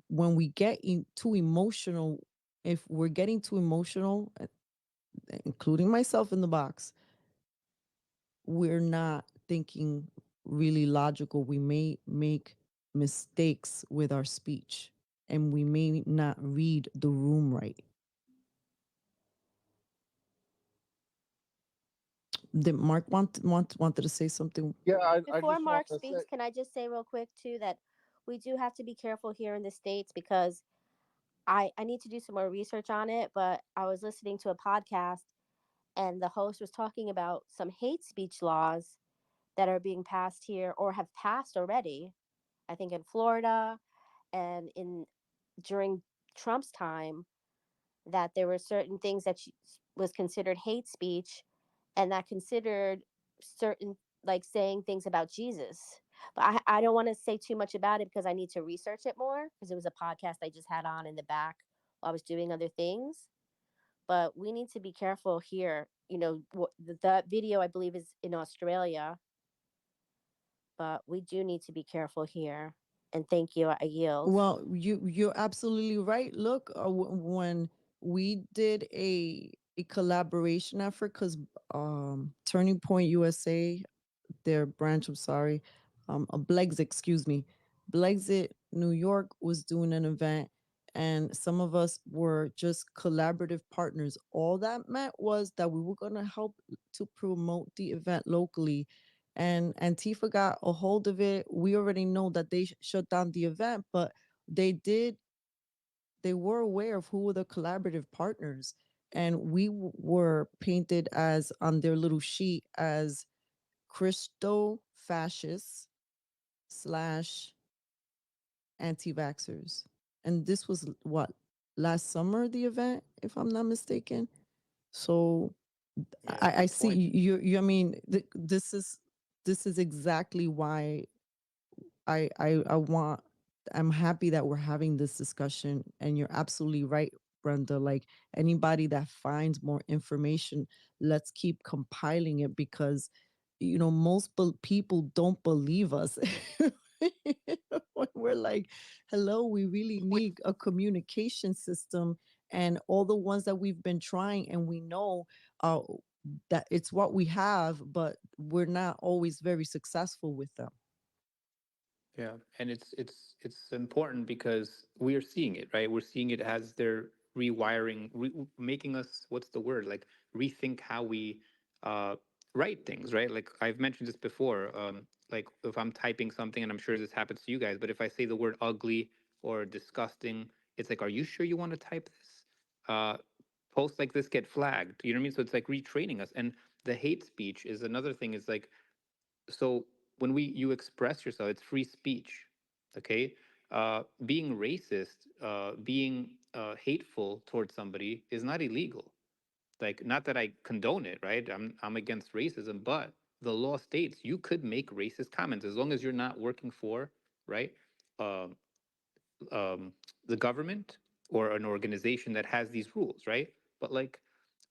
when we get too emotional, if we're getting too emotional, including myself in the box, we're not thinking really logical. We may make mistakes with our speech and we may not read the room right. Did Mark wanted to say something? yeah, I before just want Mark to say speaks, can I just say real quick too that we do have to be careful here in the States, because I need to do some more research on it, but I was listening to a podcast and the host was talking about some hate speech laws that are being passed here or have passed already. I think in Florida and in during Trump's time, that there were certain things that was considered hate speech, and that considered certain, like saying things about Jesus. But I don't want to say too much about it because I need to research it more, because it was a podcast I just had on in the back while I was doing other things. But we need to be careful here. That video I believe is in Australia, but we do need to be careful here. And thank you. I yield. Well, you're absolutely right. Look, when we did a collaboration effort, because Turning Point USA, their branch, I'm sorry, Blexit, excuse me, Blexit New York was doing an event, and some of us were just collaborative partners. All that meant was that we were going to help to promote the event locally. And Antifa got a hold of it. We already know that they shut down the event, but they did, they were aware of who were the collaborative partners. And we were painted as on their little sheet as Christo fascists slash anti-vaxxers. And this was what, last summer, the event, if I'm not mistaken. So Yeah, I good see point. I mean, this is exactly why I want, I'm happy that we're having this discussion. And you're absolutely right, Brenda. Like, anybody that finds more information, let's keep compiling it, because most people don't believe us. When we're like, hello, we really need a communication system, and all the ones that we've been trying, and we know uh, that it's what we have, but we're not always very successful with them. Yeah, and it's important because we are seeing it, right? We're seeing it as they're making us, what's the word? Like, rethink how we uh, write things, right? Like I've mentioned this before. like if I'm typing something, and I'm sure this happens to you guys, but if I say the word ugly or disgusting, it's like, are you sure you want to type this? Uh, Posts like this get flagged. You know what I mean? So it's like retraining us. And the hate speech is another thing. Is like, so when we you express yourself, it's free speech. Okay. Being racist, being hateful towards somebody is not illegal. Like, not that I condone it, right? I'm against racism, but the law states you could make racist comments as long as you're not working for, right, um, um, the government or an organization that has these rules, right? But like,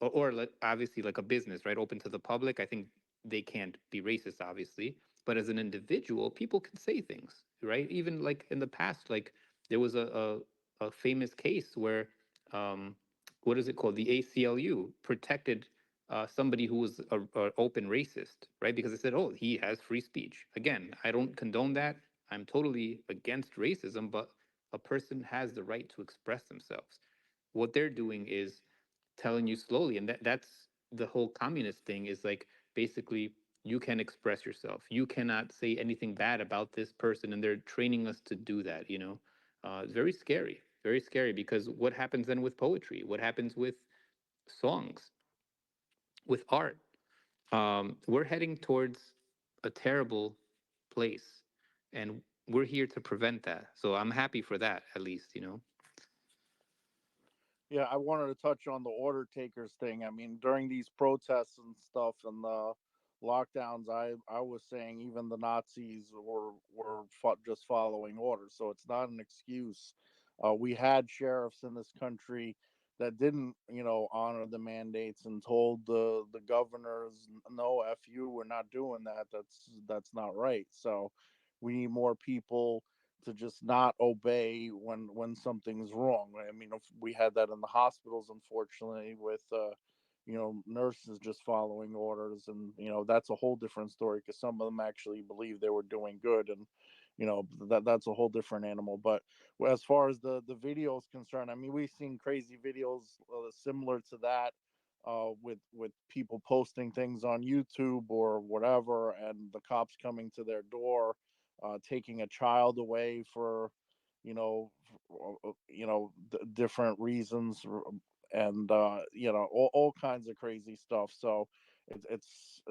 or like obviously like a business, right, open to the public. I think they can't be racist, obviously, but as an individual, people can say things, right? Even like in the past, like there was a famous case where, um, what is it called? The ACLU protected somebody who was a open racist, right? Because they said, oh, he has free speech. Again, I don't condone that. I'm totally against racism, but a person has the right to express themselves. What they're doing is telling you slowly, and that's the whole communist thing, is like basically you can express yourself. You cannot say anything bad about this person, and they're training us to do that, you know. It's very scary, because what happens then with poetry? What happens with songs, with art? We're heading towards a terrible place, and we're here to prevent that. So I'm happy for that, at least, you know. Yeah, I wanted to touch on the order takers thing. I mean, during these protests and stuff and the lockdowns, I was saying even the Nazis were just following orders, so it's not an excuse. We had sheriffs in this country that didn't, honor the mandates and told the governors, "No, f you, we're not doing that. That's not right." So we need more people to just not obey when something's wrong. I mean, if we had that in the hospitals, unfortunately, with nurses just following orders, and that's a whole different story because some of them actually believe they were doing good, and that's a whole different animal. But as far as the video is concerned, I mean, we've seen crazy videos similar to that. With people posting things on YouTube or whatever, and the cops coming to their door, taking a child away for, different reasons, and all kinds of crazy stuff. So it's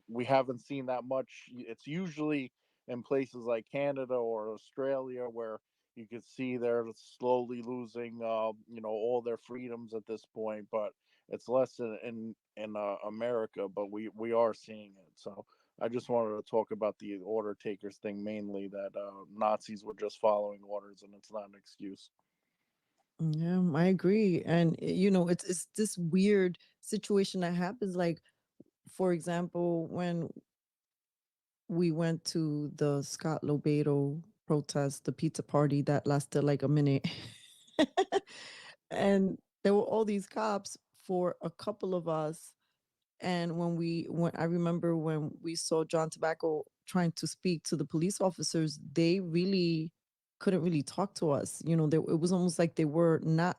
we haven't seen that much. It's usually in places like Canada or Australia where you could see they're slowly losing, all their freedoms at this point. But it's less in America, but we are seeing it. So I just wanted to talk about the order takers thing mainly, that Nazis were just following orders, and it's not an excuse. Yeah, I agree. And it's this weird situation that happens. Like, for example, when we went to the Scott Lobato protest, the pizza party that lasted like a minute. And there were all these cops for a couple of us. And when I remember when we saw John Tobacco trying to speak to the police officers, they really couldn't really talk to us. It was almost like they were not.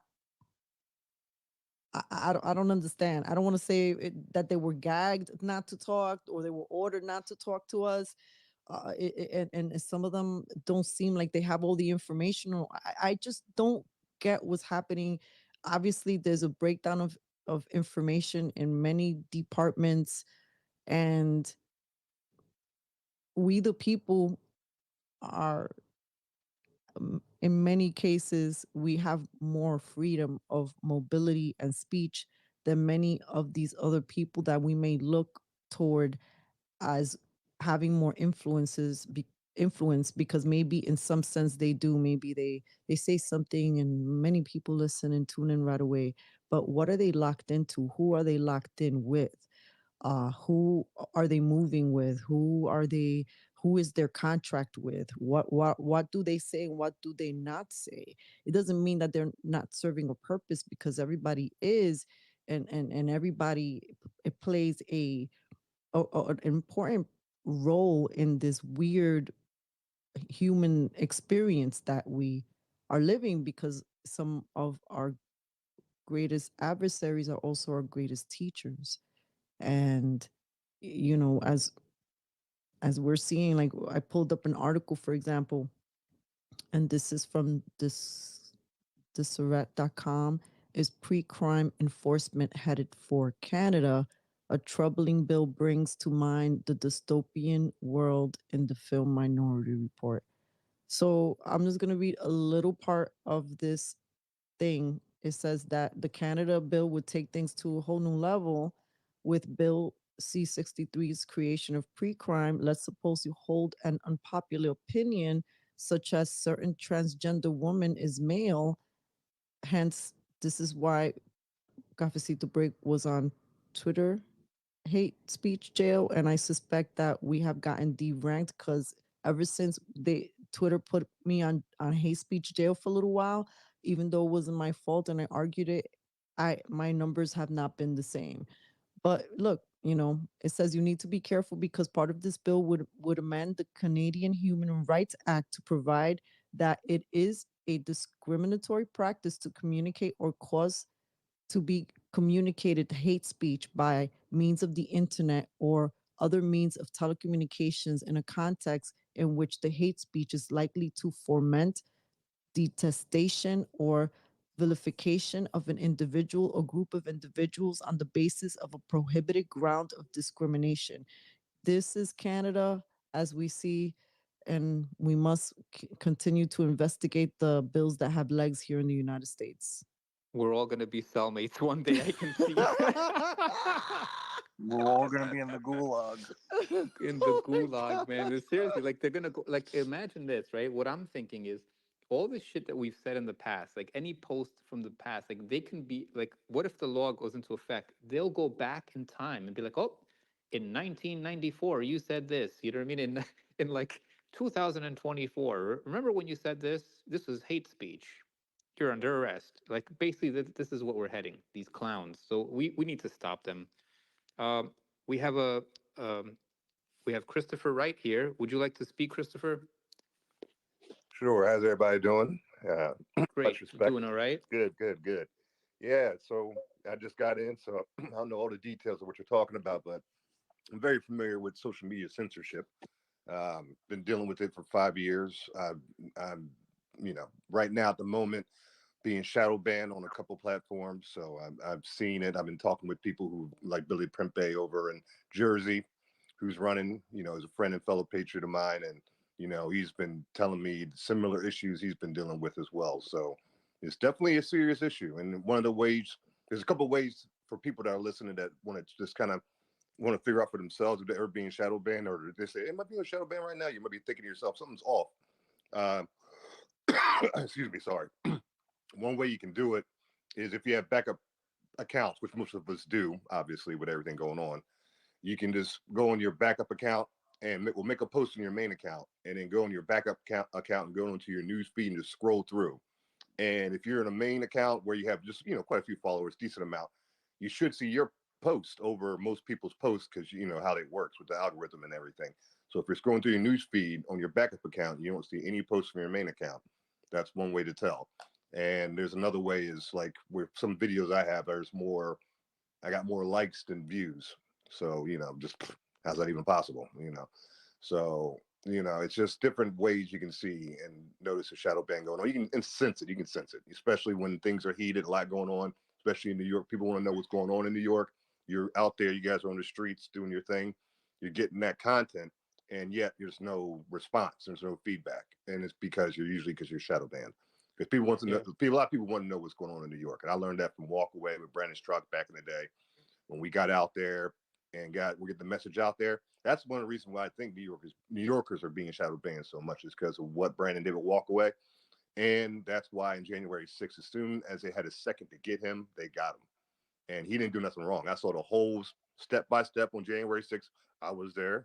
I don't understand. I don't want to say that they were gagged not to talk, or they were ordered not to talk to us. And some of them don't seem like they have all the information. Or I just don't get what's happening. Obviously, there's a breakdown of information in many departments, and we the people are, in many cases, we have more freedom of mobility and speech than many of these other people that we may look toward as having more influence, because maybe in some sense they do. Maybe they say something and many people listen and tune in right away. But what are they locked into? Who are they locked in with? Who are they moving with? Who is their contract with? What do they say and what do they not say? It doesn't mean that they're not serving a purpose, because everybody is, and everybody, it plays an important role in this weird human experience that we are living, because some of our greatest adversaries are also our greatest teachers. And as as we're seeing, like I pulled up an article, for example, and this is from Disarret.com. Is pre-crime enforcement headed for Canada? A troubling bill brings to mind the dystopian world in the film Minority Report. So I'm just going to read a little part of this thing. It says that the Canada bill would take things to a whole new level with Bill C-63's creation of pre-crime. Let's suppose you hold an unpopular opinion, such as certain transgender woman is male. Hence, this is why Cafecito Break was on Twitter hate speech jail, and I suspect that we have gotten deranked because ever since they Twitter put me on hate speech jail for a little while, even though it wasn't my fault and I argued it, I my numbers have not been the same. But look, it says you need to be careful because part of this bill would amend the Canadian Human Rights Act to provide that it is a discriminatory practice to communicate or cause to be communicated hate speech by means of the internet or other means of telecommunications in a context in which the hate speech is likely to foment detestation or vilification of an individual or group of individuals on the basis of a prohibited ground of discrimination. This is Canada, as we see, and we must continue to investigate the bills that have legs here in the United States. We're all gonna be cellmates one day. I can see. We're all gonna be in the gulag. In the gulag, man. Seriously, like they're gonna go. Like, imagine this, right? What I'm thinking is all the shit that we've said in the past, like any post from the past, like they can be like, what if the law goes into effect? They'll go back in time and be like, oh, in 1994, you said this. You know what I mean? In like 2024, remember when you said this? This is hate speech. You're under arrest. Like basically, this is what we're heading. These clowns. So we need to stop them. Um, we have a um, we have Christopher Wright here. Would you like to speak, Christopher? Sure. How's everybody doing? Much Great. respect. Doing all right? Good, good, good. Yeah. So I just got in, so I don't know all the details of what you're talking about, but I'm very familiar with social media censorship. Been dealing with it for 5 years. I'm, right now at the moment being shadow banned on a couple platforms. So I've seen it. I've been talking with people who like Billy Prempe over in Jersey, who's running, as a friend and fellow patriot of mine. And, he's been telling me similar issues he's been dealing with as well. So it's definitely a serious issue. And one of the ways, there's a couple of ways for people that are listening that want to just kind of want to figure out for themselves if they're being shadow banned or they say, hey, am I being shadow banned right now? You might be thinking to yourself, something's off. Uh, excuse me, sorry. One way you can do it is if you have backup accounts, which most of us do, obviously, with everything going on. You can just go on your backup account and we'll make a post in your main account and then go on your backup account and go into your news feed and just scroll through. And if you're in a main account where you have just, quite a few followers, decent amount, you should see your post over most people's posts because you know how it works with the algorithm and everything. So if you're scrolling through your news feed on your backup account, you don't see any posts from your main account. That's one way to tell. And there's another way is like with some videos I have, I got more likes than views. So, just how's that even possible? So, it's just different ways you can see and notice a shadow ban going on. You can sense it. You can sense it, especially when things are heated, a lot going on, especially in New York. People want to know what's going on in New York. You're out there, you guys are on the streets doing your thing. You're getting that content, and yet there's no response. There's no feedback. And it's because you're shadow banned. Because people want to know, a lot of people want to know what's going on in New York. And I learned that from Walk Away with Brandon Struck back in the day when we got out there and we get the message out there. That's one of the reasons why I think New Yorkers are being shadow banned so much is because of what Brandon did with Walk Away. And that's why in January 6th, as soon as they had a second to get him, they got him. And he didn't do nothing wrong. I saw the whole step by step on January 6th. I was there.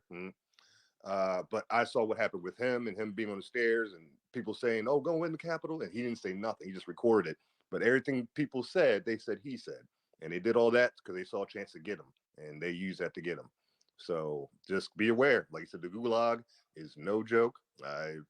But I saw what happened with him and him being on the stairs and people saying, oh, go in the Capitol. And he didn't say nothing. He just recorded it. But everything people said, they said he said. And they did all that because they saw a chance to get him. And they used that to get him. So just be aware. Like I said, the gulag is no joke. And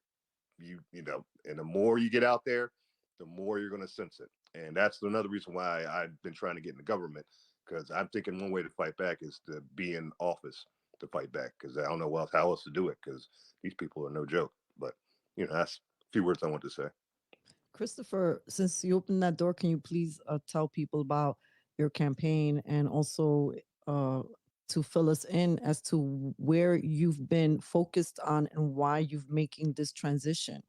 the more you get out there, the more you're going to sense it. And that's another reason why I've been trying to get in the government because I'm thinking one way to fight back is to be in office, to fight back because I don't know how else to do it because these people are no joke. But that's a few words I want to say. Christopher, since you opened that door, can you please tell people about your campaign and also uh, to fill us in as to where you've been focused on and why you've making this transition?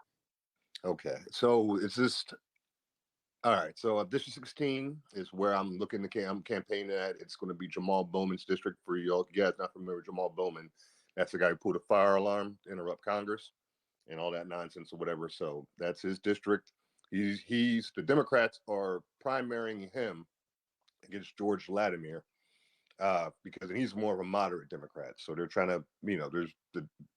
Okay, so it's just all right. So District 16 is where I'm looking to I'm campaigning at. It's going to be Jamal Bowman's district. For you guys not familiar with Jamal Bowman, that's the guy who pulled a fire alarm to interrupt Congress and all that nonsense or whatever. So that's his district. He's the Democrats are primarying him against George Latimer because he's more of a moderate Democrat. So they're trying to, there's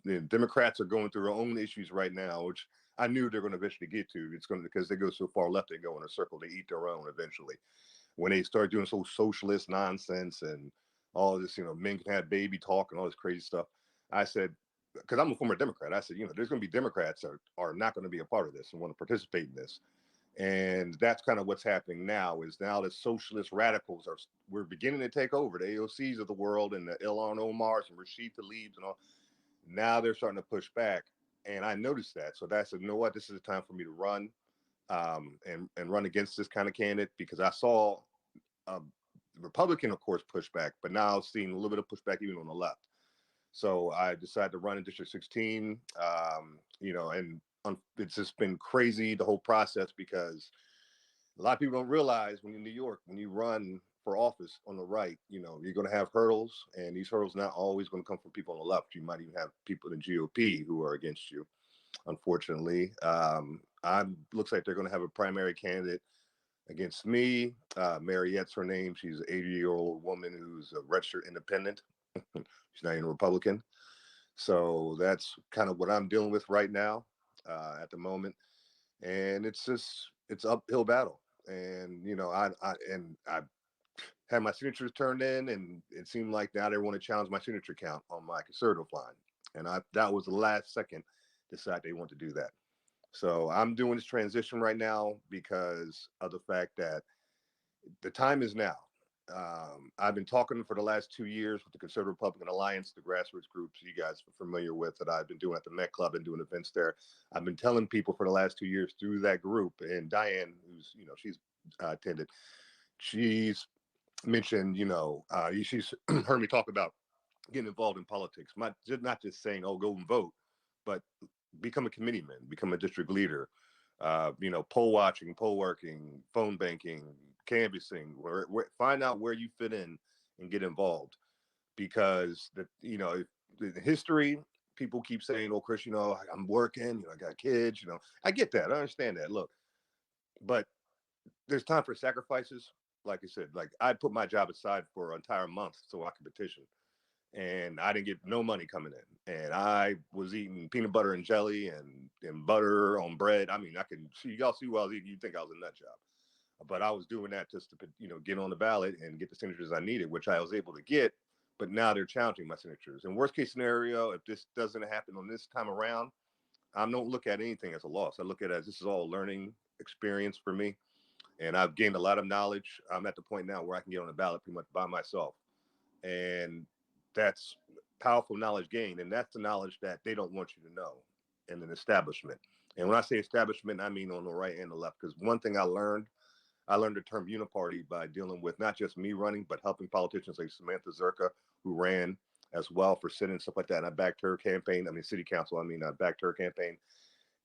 the Democrats are going through their own issues right now, which I knew they're going to eventually get to. It's going to because they go so far left, they go in a circle. They eat their own eventually. When they start doing so socialist nonsense and all this, men can have baby talk and all this crazy stuff. I said, because I'm a former Democrat, I said, there's going to be Democrats that are not going to be a part of this and want to participate in this. And that's kind of what's happening now is now the socialist radicals we're beginning to take over the AOCs of the world and the Ilhan Omars and Rashid Tlaibs and all. Now they're starting to push back. And I noticed that. So I said, you know what? This is the time for me to run and run against this kind of candidate because I saw the Republican, of course, push back, but now I've seen a little bit of pushback even on the left. So I decided to run in District 16, and it's just been crazy, the whole process, because a lot of people don't realize when you're in New York, when you run for office on the right, you're going to have hurdles, and these hurdles not always going to come from people on the left. You might even have people in GOP who are against you, unfortunately. Looks like they're going to have a primary candidate against me. Mariette's her name. She's an 80-year-old woman who's a registered independent. She's not even a Republican. So that's kind of what I'm dealing with right now at the moment. And it's uphill battle. And, I had my signatures turned in, and it seemed like now they want to challenge my signature count on my conservative line. And that was the last second decide they want to do that. So I'm doing this transition right now because of the fact that the time is now. I've been talking for the last 2 years with the Conservative Republican Alliance, the grassroots groups you guys are familiar with that I've been doing at the Met Club and doing events there. I've been telling people for the last 2 years through that group, and Diane, who's she's attended, she's mentioned, she's heard me talk about getting involved in politics, not just saying, oh, go and vote, but become a committeeman, become a district leader, poll watching, poll working, phone banking, canvassing, find out where you fit in and get involved. Because the history, people keep saying, oh, Chris, I'm working, I got kids, I get that. I understand that. Look, but there's time for sacrifices. Like I said, like I put my job aside for an entire month so I could petition, and I didn't get no money coming in. And I was eating peanut butter and jelly and butter on bread. I mean, I can see y'all see what I was eating. You think I was a nut job, but I was doing that just to get on the ballot and get the signatures I needed, which I was able to get. But now they're challenging my signatures. And worst case scenario, if this doesn't happen on this time around, I don't look at anything as a loss. I look at it as this is all a learning experience for me, and I've gained a lot of knowledge. I'm at the point now where I can get on the ballot pretty much by myself, and that's powerful knowledge gained, and that's the knowledge that they don't want you to know in an establishment. And when I say establishment, I mean on the right and the left. Because one thing I learned the term uniparty by dealing with not just me running, but helping politicians like Samantha Zerka, who ran as well for Senate and stuff like that. And I backed her campaign. I mean, city council. I backed her campaign.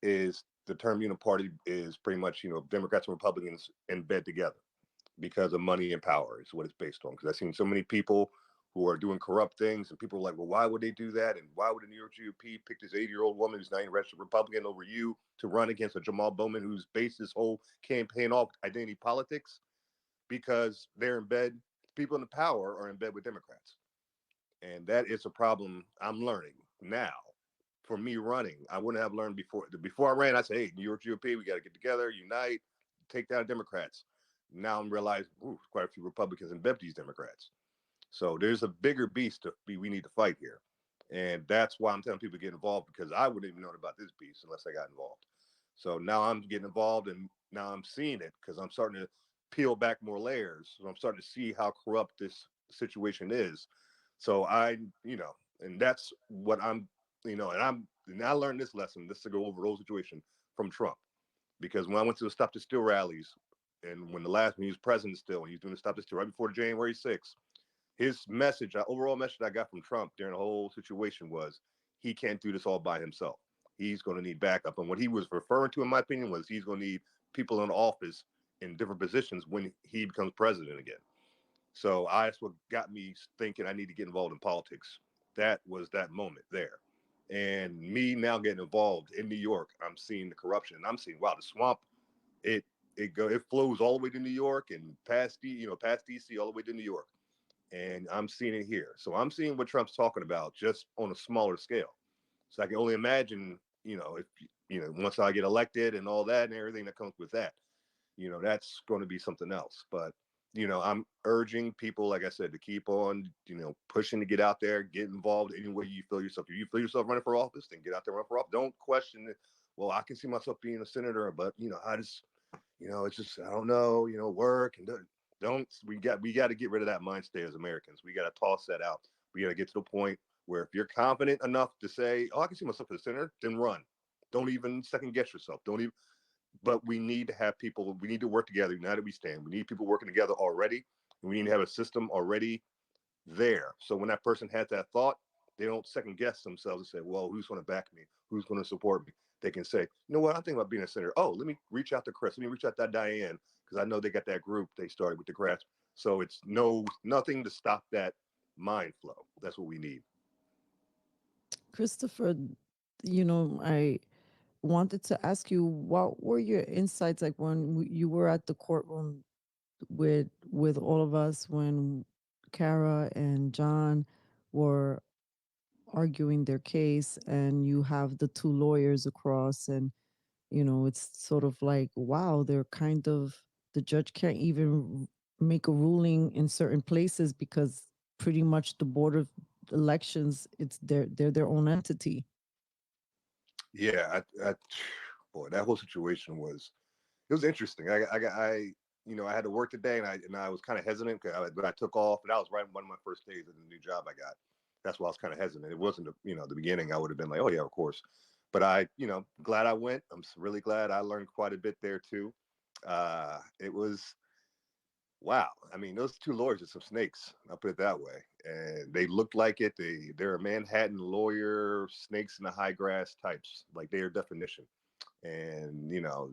Is the term uniparty is pretty much Democrats and Republicans in bed together because of money and power is what it's based on. Because I've seen so many people who are doing corrupt things, and people are like, well, why would they do that? And why would the New York GOP pick this 80-year-old woman who's not even registered Republican over you to run against a Jamal Bowman who's based his whole campaign off identity politics? Because they're in bed, people in the power are in bed with Democrats. And that is a problem I'm learning now. For me running, I wouldn't have learned before. Before I ran, I said, hey, New York GOP, we got to get together, unite, take down Democrats. Now I'm realizing, quite a few Republicans and these Democrats. So there's a bigger beast we need to fight here. And that's why I'm telling people to get involved, because I wouldn't even know about this beast unless I got involved. So now I'm getting involved, and now I'm seeing it because I'm starting to peel back more layers. So I'm starting to see how corrupt this situation is. So And that's what and I learned this lesson. This to go over the whole situation from Trump, because when I went to the Stop the Steal rallies, and when he was president still, when he was doing the Stop the Steal right before January 6th, his message, overall message I got from Trump during the whole situation was he can't do this all by himself. He's going to need backup. And what he was referring to, in my opinion, was he's going to need people in office in different positions when he becomes president again. So that's what got me thinking I need to get involved in politics. That was that moment there. And me now getting involved in New York, I'm seeing the corruption. And I'm seeing, wow, the swamp, it it flows all the way to New York and past DC all the way to New York. And I'm seeing it here. So I'm seeing what Trump's talking about just on a smaller scale. So I can only imagine, if once I get elected and all that and everything that comes with that, that's going to be something else. But I'm urging people, like I said, to keep on, pushing to get out there, get involved any way you feel yourself. If you feel yourself running for office, then get out there, run for office. Don't question it. Well, I can see myself being a senator, but I just, it's just I don't know, work and don't we got to get rid of that mind state as Americans. We got to toss that out. We got to get to the point where if you're confident enough to say, "Oh, I can see myself as a senator," then run. Don't even second guess yourself. Don't even but we need to have people, we need to work together. United we stand. We need people working together already. And we need to have a system already there. So when that person has that thought, they don't second guess themselves and say, well, who's going to back me? Who's going to support me? They can say, you know what, I'm thinking about being a senator. Oh, let me reach out to Chris. Let me reach out to Diane, because I know they got that group they started with the grass. So it's nothing to stop that mind flow. That's what we need. Christopher, I wanted to ask you, what were your insights like when you were at the courtroom with all of us when Kara and John were arguing their case, and you have the two lawyers across, and it's sort of like, wow, they're kind of, the judge can't even make a ruling in certain places because pretty much the board of elections, they're their own entity. Yeah, boy, that whole situation was interesting. I had to work today, and I was kind of hesitant, but I took off, and that was right one of my first days of the new job I got. That's why I was kind of hesitant. It wasn't the beginning. I would have been like, oh yeah, of course. But glad I went. I'm really glad. I learned quite a bit there too. It was wow. I mean, those two lawyers are some snakes. I'll put it that way. And they looked like it. They're a Manhattan lawyer, snakes in the high grass types, like their definition. And you know,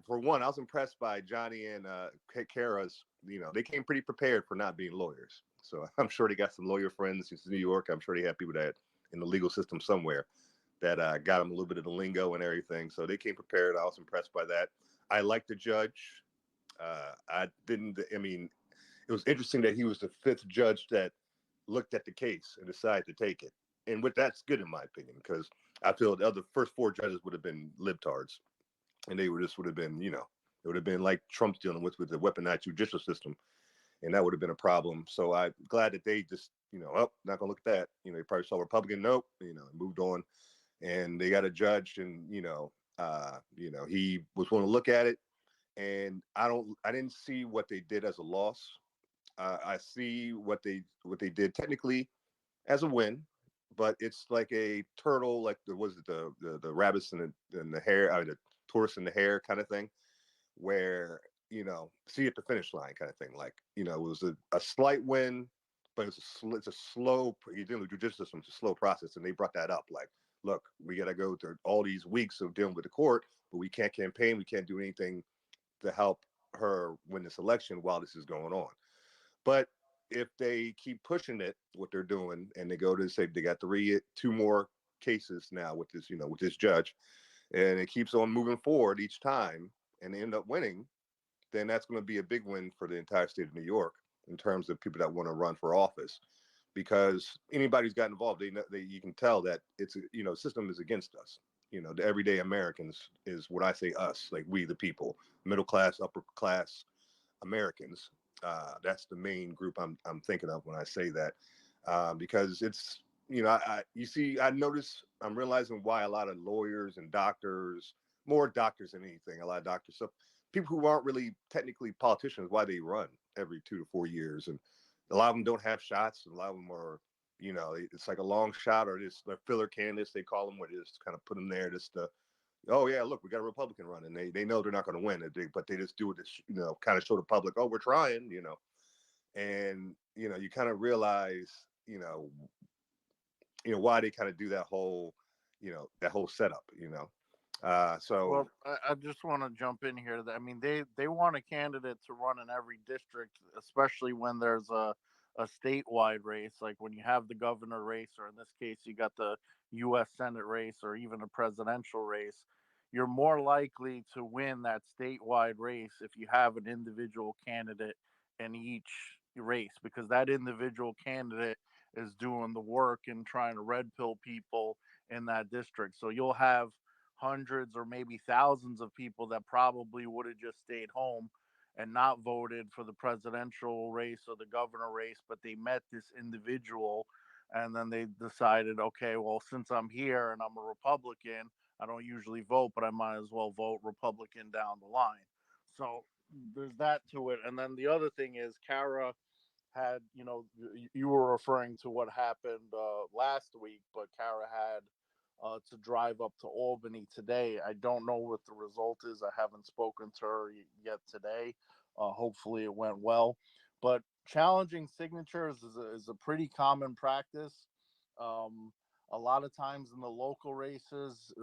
for one, I was impressed by Johnny and Kara's. They came pretty prepared for not being lawyers. So I'm sure they got some lawyer friends in New York. I'm sure they have people that in the legal system somewhere that got them a little bit of the lingo and everything. So they came prepared. I was impressed by that. I liked the judge. I didn't. I mean, it was interesting that he was the fifth judge that looked at the case and decided to take it. And what that's good in my opinion, because I feel the other first four judges would have been libtards, and they would have been, it would have been like Trump's dealing with the weaponized judicial system, and that would have been a problem. So I'm glad that they just, oh, not gonna look at that. They probably saw Republican, nope, moved on, and they got a judge, and he was going to look at it, and I didn't see what they did as a loss. I see what they did technically as a win, but it's like a turtle, like the rabbits and the hare, the tortoise and the hare kind of thing, where see at the finish line kind of thing. Like it was a slight win, but it's a slow. You're dealing with judicial system, it's a slow process, and they brought that up. Like, look, we got to go through all these weeks of dealing with the court, but we can't campaign, we can't do anything to help her win this election while this is going on. But if they keep pushing it, what they're doing, and they go to say they got two more cases now with this judge, and it keeps on moving forward each time, and they end up winning, then that's going to be a big win for the entire state of New York in terms of people that want to run for office. Because anybody who's got involved, you can tell that it's system is against us. The everyday Americans is what I say us, like we the people, middle class, upper class Americans. That's the main group I'm thinking of when I say that, because it's I notice I'm realizing why a lot of lawyers and doctors, more doctors than anything, a lot of doctors, so people who aren't really technically politicians, why they run every 2 to 4 years, and a lot of them don't have shots. A lot of them are, it's like a long shot or just they're filler candidates. They call them, where they just kind of put them there just to, oh yeah, look, we got a Republican running. They know they're not going to win, but they just do it to, kind of show the public, oh, we're trying, and you kind of realize, why they kind of do that whole setup, so Well, I just want to jump in here. I mean, they want a candidate to run in every district, especially when there's a statewide race, like when you have the governor race, or in this case, you got the U.S. Senate race, or even a presidential race. You're more likely to win that statewide race if you have an individual candidate in each race, because that individual candidate is doing the work and trying to red pill people in that district. So you'll have hundreds or maybe thousands of people that probably would have just stayed home and not voted for the presidential race or the governor race, but they met this individual and then they decided, okay, well, since I'm here and I'm a Republican, I don't usually vote, but I might as well vote Republican down the line. So there's that to it. And then the other thing is, Kara had, you were referring to what happened last week, but Kara had to drive up to Albany today. I don't know what the result is. I haven't spoken to her yet today. Hopefully, it went well. But challenging signatures is a pretty common practice. Um, a lot of times in the local races,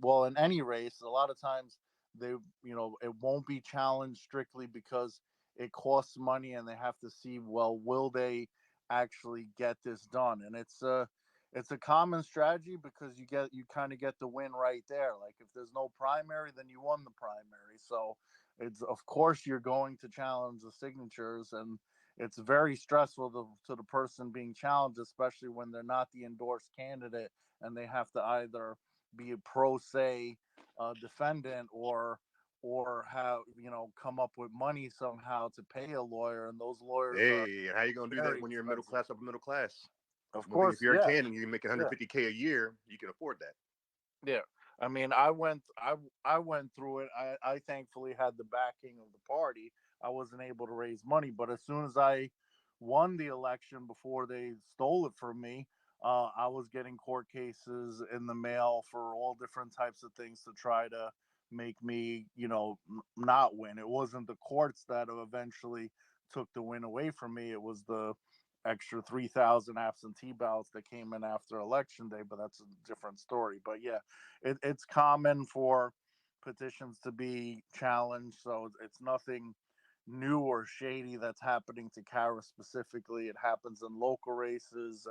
well, in any race, a lot of times they, it won't be challenged strictly because it costs money and they have to see, well, will they actually get this done? And it's a common strategy because you kind of get the win right there. Like if there's no primary, then you won the primary. So it's, of course, you're going to challenge the signatures, and it's very stressful to the person being challenged, especially when they're not the endorsed candidate and they have to either be a pro se defendant or have, come up with money somehow to pay a lawyer, and those lawyers are hey, how you gonna do that very when you're middle expensive. class, upper middle class? Of One thing, course, if you're a yeah, candidate, you're making yeah. 150K a year, you can afford that. Yeah, I mean, I went through it. I thankfully had the backing of the party. I wasn't able to raise money, but as soon as I won the election, before they stole it from me, I was getting court cases in the mail for all different types of things to try to make me, not win. It wasn't the courts that eventually took the win away from me. It was the extra 3,000 absentee ballots that came in after election day, but that's a different story. But yeah, it's common for petitions to be challenged, so it's nothing new or shady that's happening to Kara specifically. It happens in local races,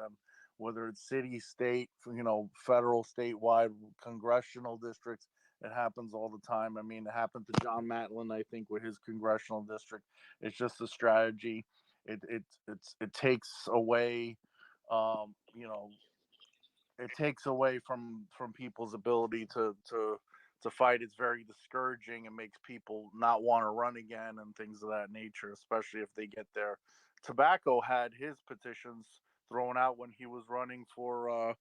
whether it's city, state, federal, statewide, congressional districts. It happens all the time. I mean, it happened to John Matlin, I think, with his congressional district. It's just a strategy. It takes away, um, you know, it takes away from people's ability to fight. It's very discouraging. It makes people not want to run again and things of that nature, especially if they get there. Tobacco had his petitions thrown out when he was running for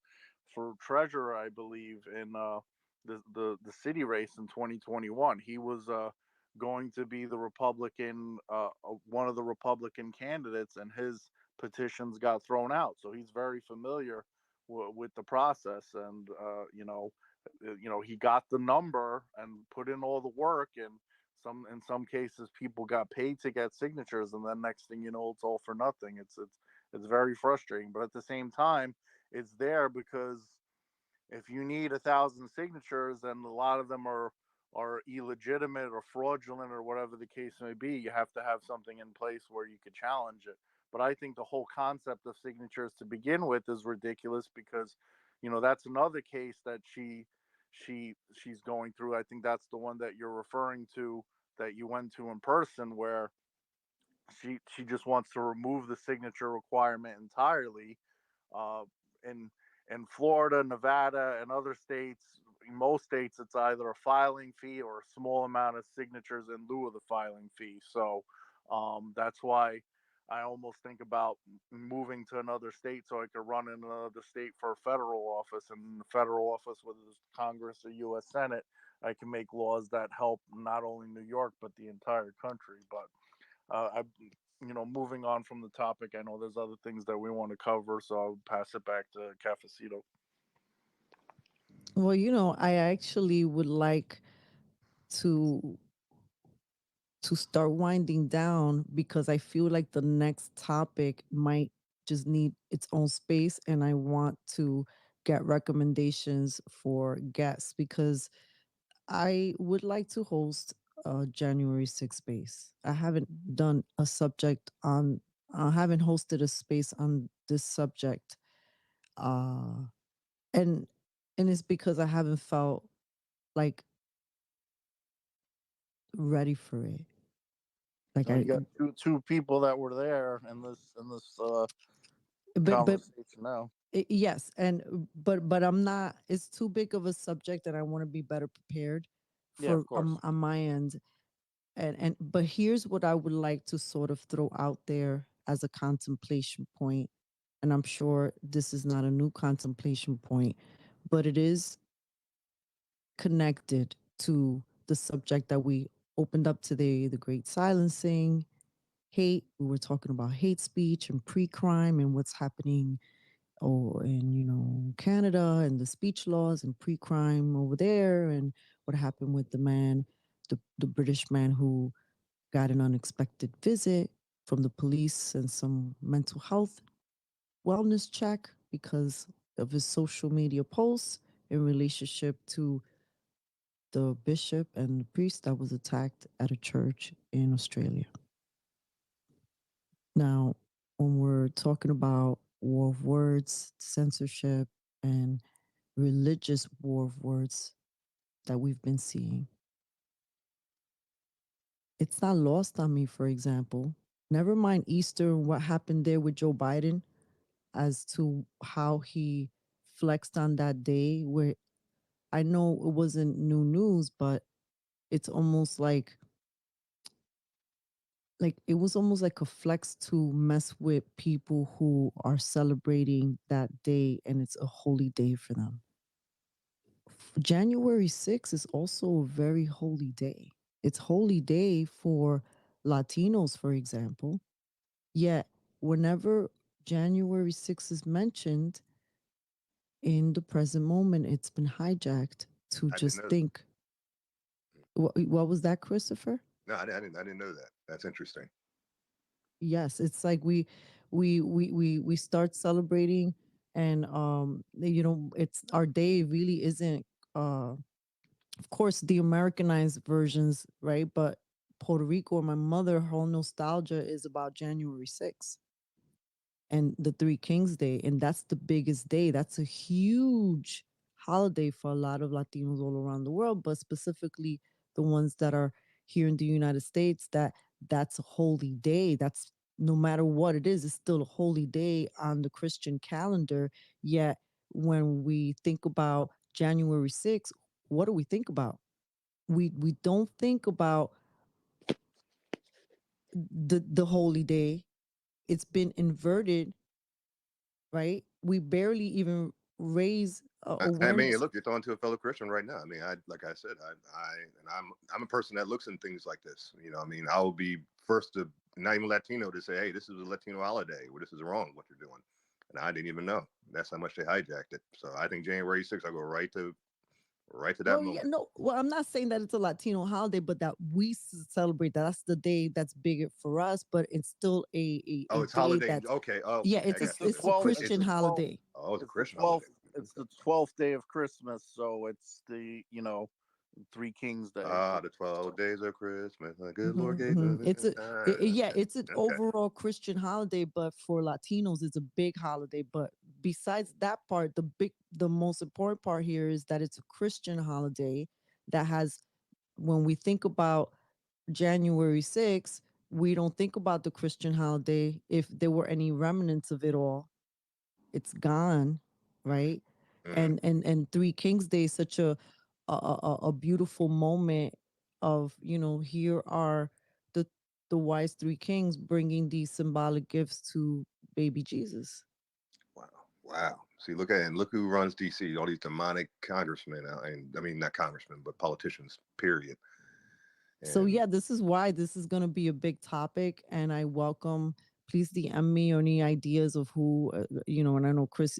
treasurer, I believe, in the city race in 2021. He was going to be the Republican, one of the Republican candidates, and his petitions got thrown out. So he's very familiar with the process, and he got the number and put in all the work, and in some cases people got paid to get signatures, and then next thing you know, it's all for nothing. It's very frustrating, but at the same time, it's there because if you need 1,000 signatures and a lot of them are illegitimate or fraudulent or whatever the case may be, you have to have something in place where you could challenge it. But I think the whole concept of signatures to begin with is ridiculous because, that's another case that she's going through. I think that's the one that you're referring to, that you went to in person, where she just wants to remove the signature requirement entirely. uh, in in Florida, Nevada, and other states, in most states, it's either a filing fee or a small amount of signatures in lieu of the filing fee. So that's why I almost think about moving to another state so I could run in another state for a federal office. And in the federal office, whether it's Congress or U.S. Senate, I can make laws that help not only New York but the entire country. But I, moving on from the topic, I know there's other things that we want to cover, so I'll pass it back to Cafecito. Well, I actually would like to start winding down because I feel like the next topic might just need its own space, and I want to get recommendations for guests because I would like to host a January 6th space. I haven't done a subject on I haven't hosted a space on this subject. Uh and it's because I haven't felt like ready for it. Like Well, I you got two people that were there in this but conversation now. yes, and but I'm not. It's too big of a subject, and I want to be better prepared Yeah, of for course. on my end. And but here's what I would like to sort of throw out there as a contemplation point, and I'm sure this is not a new contemplation point, but it is connected to the subject that we opened up today: the great silencing, hate. We were talking about hate speech and pre-crime and what's happening in Canada and the speech laws and pre-crime over there, and what happened with the British man who got an unexpected visit from the police and some mental health wellness check because of his social media posts in relationship to the bishop and the priest that was attacked at a church in Australia. Now, when we're talking about war of words, censorship, and religious war of words that we've been seeing, it's not lost on me, for example. Never mind Easter and what happened there with Joe Biden as to how he flexed on that day, where I know it wasn't new news, but it's almost like it was almost like a flex to mess with people who are celebrating that day and it's a holy day for them. January 6th is also a very holy day. It's holy day for Latinos, for example. Yet, whenever January 6th is mentioned in the present moment, it's been hijacked to I didn't just know. think. What was that, Christopher? No, I didn't know that. That's interesting. Yes, it's like we start celebrating, and it's our day really isn't of course the Americanized versions, right? But Puerto Rico, my mother, her whole nostalgia is about January 6th and the Three Kings Day. And that's the biggest day. That's a huge holiday for a lot of Latinos all around the world, but specifically the ones that are here in the United States, that's a holy day. That's no matter what it is, it's still a holy day on the Christian calendar. Yet when we think about January 6th, what do we think about? We don't think about the holy day. It's been inverted, right? We barely even raise I mean, awareness. look, you're talking to a fellow Christian right now. I mean, like I said, I'm a person that looks in things like this. I mean, I will be first to not even Latino to say, hey, this is a Latino holiday, or this is wrong what you're doing, and I didn't even know. That's how much they hijacked it. So I think January 6th, I go right to that Well, yeah, moment. no. Well, I'm not saying that it's a Latino holiday, but that we celebrate that. That's the day that's bigger for us, but it's still Oh, a it's day holiday. that's Okay. Oh, yeah. okay. I got you. It's a Christian holiday. Oh, it's a It's the Christian 12th. holiday. It's Okay. the 12th day of Christmas, so it's the Three Kings Day. Ah, the 12 days of Christmas. The good Lord Mm-hmm, gave mm-hmm. us. Yeah, it's an Okay. overall Christian holiday, but for Latinos, it's a big holiday. But besides that part, the most important part here is that it's a Christian holiday that has, when we think about January 6th, we don't think about the Christian holiday. If there were any remnants of it all, it's gone, right? Mm-hmm. And Three Kings Day is such a beautiful moment of, here are the the wise three kings bringing these symbolic gifts to baby Jesus. Wow. Wow. See, look at it. And look who runs DC. All these demonic congressmen. And I mean, not congressmen, but politicians, period. So And yeah, this is why this is going to be a big topic, and I welcome. Please DM me or any ideas of who And I know Chris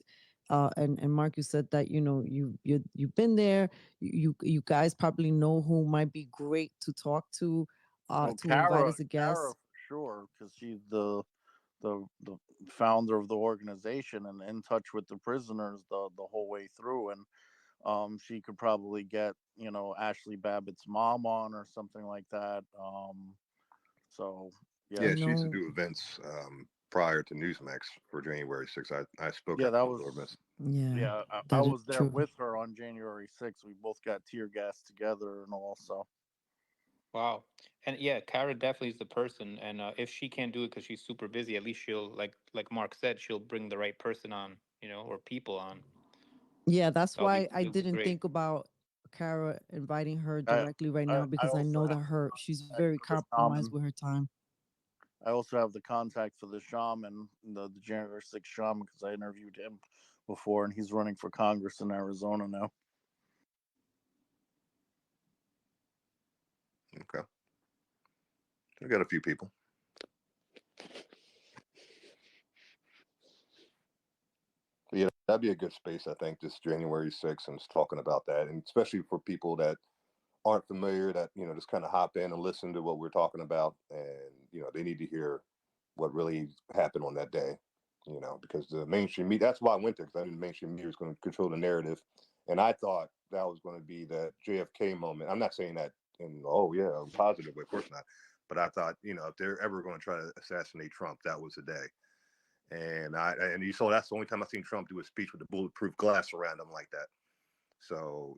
and Mark, you said that you've been there. You guys probably know who might be great to talk Well, to invite Kara, as a Kara guest. for sure, because she's the founder of the organization and in touch with the prisoners the whole way through, and she could probably get Ashley Babbitt's mom on or something like that. So I yeah, yeah, she used to know. do events prior to Newsmax for January 6th. I spoke yeah, at that one of was those events. Yeah, yeah. I that is was there true. with her on January 6th. We both got tear gas together and all. So Wow. And yeah, Kara definitely is the person. And if she can't do it because she's super busy, at least she'll like Mark said, she'll bring the right person on, or people on. Yeah, that's That'll be why I it'll be didn't great. think about Kara inviting her I directly right I, now I because I also know have that she's contact very for the compromised shaman. with her time. I also have the contact for the shaman, the January 6th shaman, because I interviewed him before, and he's running for Congress in Arizona now. Okay, I got a few people. But yeah, that'd be a good space, I think, this January 6th, and just talking about that, and especially for people that aren't familiar, that just kind of hop in and listen to what we're talking about, and they need to hear what really happened on that day. Because the mainstream media, that's why I went there, because I knew the mainstream media was going to control the narrative, and I thought that was going to be that JFK moment. I'm not saying that in a positive way, of course not, but I thought if they're ever going to try to assassinate Trump, that was the day. And you saw that's the only time I've seen Trump do a speech with the bulletproof glass around him like that. So,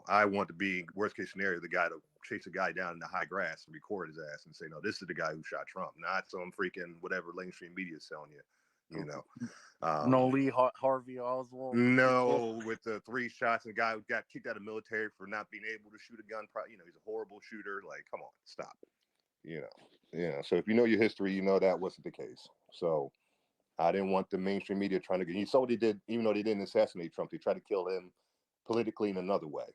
I want to be worst case scenario, the guy to chase a guy down in the high grass and record his ass and say, no, this is the guy who shot Trump, not some freaking whatever mainstream media is selling you, you know. No Um, Lee Harvey Oswald sequel. no, with the 3 shots and the guy who got kicked out of the military for not being able to shoot a gun. He's a horrible shooter. Like, come on, stop. You know, So if you know your history, that wasn't the case. So I didn't want the mainstream media trying to get. You saw what he did, even though they didn't assassinate Trump. They tried to kill him politically in another way.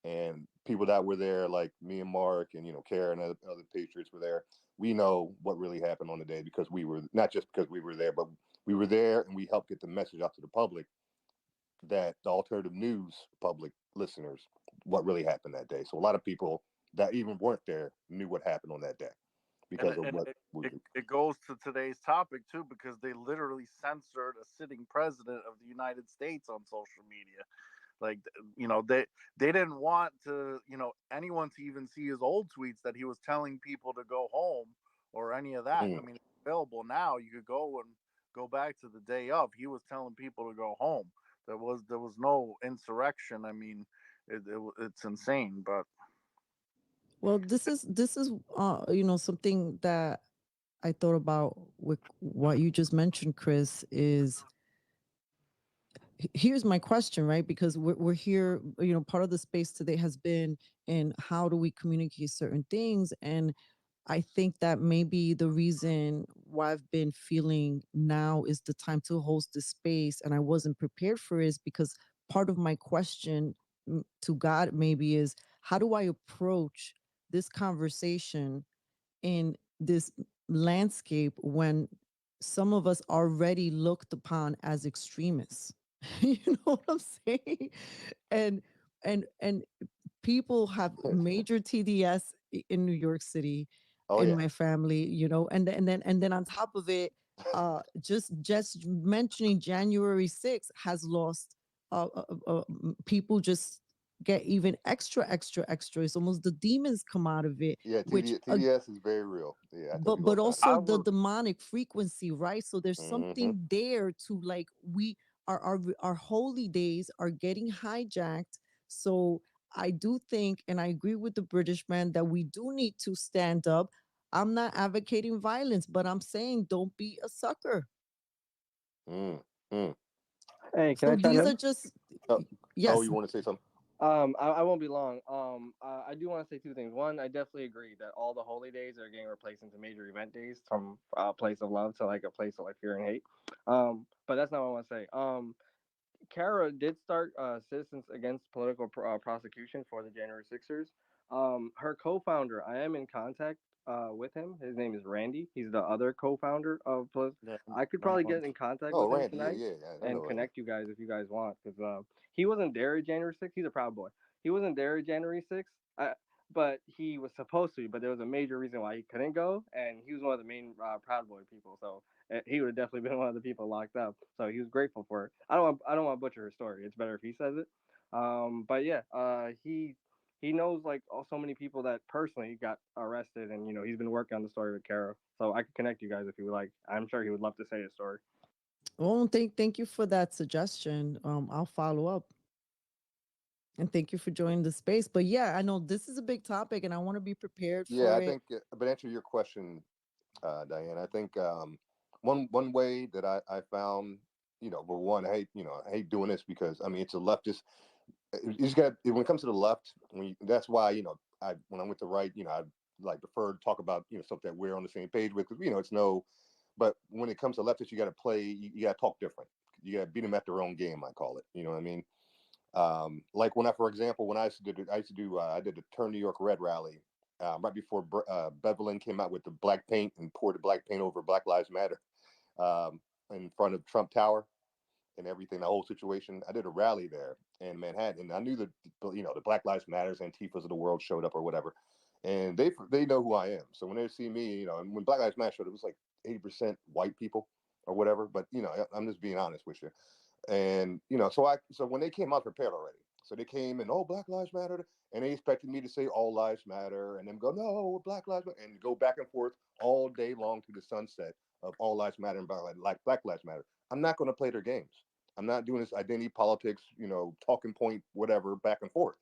And people that were there, like me and Mark and Karen and other patriots were there. We know what really happened on the day because we were not just because we were there, but we were there and we helped get the message out to the public, that the alternative news public listeners, what really happened that day. So a lot of people that even weren't there knew what happened on that day and because of and what it, was. it, it goes to today's topic too, because they literally censored a sitting president of the United States on social media. Like, they didn't want to anyone to even see his old tweets that he was telling people to go home or any of that. I Mm, mean, it's available now. You could go back to the day of. He was telling people to go home. There was no insurrection. I mean, it's insane. But Well, this is something that I thought about with what you just mentioned, Chris, is here's my question, right? Because we're here, part of the space today has been in how do we communicate certain things. And I think that maybe the reason why I've been feeling now is the time to host the space and I wasn't prepared for it is because part of my question to God maybe is how do I approach this conversation in this landscape when some of us already looked upon as extremists? You know what I'm saying? And and people have major TDS in New York City oh in yeah, my family, and then on top of it, just mentioning January 6th has lost people just get even extra. It's almost the demons come out of it, yeah. which TDS is very real. Yeah, I tell but people all but the time. also I the was demonic frequency, right? So there's Hmm. something there to like we our holy days are getting hijacked. So I do think, and I agree with the British man, that we do need to stand up. I'm not advocating violence, but I'm saying don't be a sucker. Mm, mm. Hey, can So I chime these are in? just Oh, oh, yes. you want to say something? I won't be long. I do want to say two things. One, I definitely agree that all the holy days are getting replaced into major event days from a place of love to like a place of like fear and hate. But that's not what I want to say. Kara did start Citizens Against Political Prosecution for the January Sixers. Her co-founder, I am in contact with him. His name is Randy. He's the other co-founder of Plus. Yeah, I could I probably know. get in contact Oh, with him Randy, yeah, tonight yeah, I know and Randy. connect you guys if you guys want, because he wasn't there at January 6th. He's a Proud Boy. He wasn't there at January 6th, but he was supposed to. But there was a major reason why he couldn't go, and he was one of the main Proud Boy people. So he would have definitely been one of the people locked up. So he was grateful for it. I don't want to butcher her story. It's better if he says it. But yeah, he knows like so many people that personally got arrested, and he's been working on the story with Kara. So I could connect you guys if you would like. I'm sure he would love to say his story. Well, thank you for that suggestion. I'll follow up. And thank you for joining the space. But yeah, I know this is a big topic and I want to be prepared Yeah, for I it. think, but answer your question, Diane. I think one way that I found, well, one, I hate doing this because I mean it's a leftist. You just got when it comes to the left. That's why I when I went to right, I like prefer to talk about stuff that we're on the same page with because it's no. But when it comes to leftists, you got to play. You got to talk different. You got to beat them at their own game. I call it. You know what I mean? Like for example, when I did the Turn New York Red rally right before Bevelin came out with the black paint and poured the black paint over Black Lives Matter um, in front of Trump Tower and everything, the whole situation. I did a rally there in Manhattan, and I knew that the Black Lives Matters, Antifas of the world showed up or whatever, and they know who I am. So when they see me, and when Black Lives Matter showed up, it was like 80% white people or whatever. But I'm just being honest with you. And so when they came out prepared already. So they came and Black Lives Matter, and they expected me to say all lives matter, and then go no Black Lives Matter, and go back and forth all day long to the sunset of all lives matter and Black Lives Matter. I'm not going to play their games. I'm not doing this identity politics, talking point, whatever, back and forth.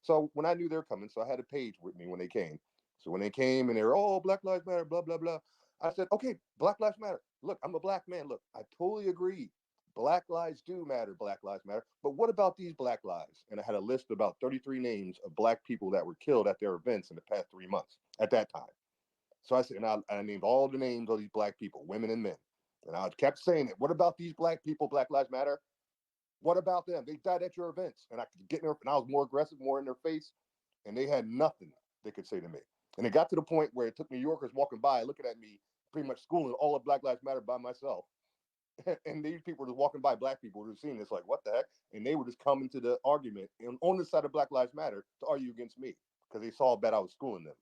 So when I knew they're coming, so I had a page with me when they came. So when they came and they were, Black Lives Matter, blah, blah, blah, I said, okay, Black Lives Matter. Look, I'm a black man. Look, I totally agree. Black lives do matter. Black lives matter. But what about these black lives? And I had a list of about 33 names of black people that were killed at their events in the past 3 months at that time. So I said, and I named all the names of these black people, women and men. And I kept saying it. What about these black people? Black lives matter. What about them? They died at your events. And I could get in there, and I was more aggressive, more in their face. And they had nothing they could say to me. And it got to the point where it took New Yorkers walking by, looking at me, pretty much schooling all of Black Lives Matter by myself. And these people were just walking by, black people were seeing this like, what the heck? And they would just come into the argument on the side of Black Lives Matter to argue against me because they saw that I was schooling them.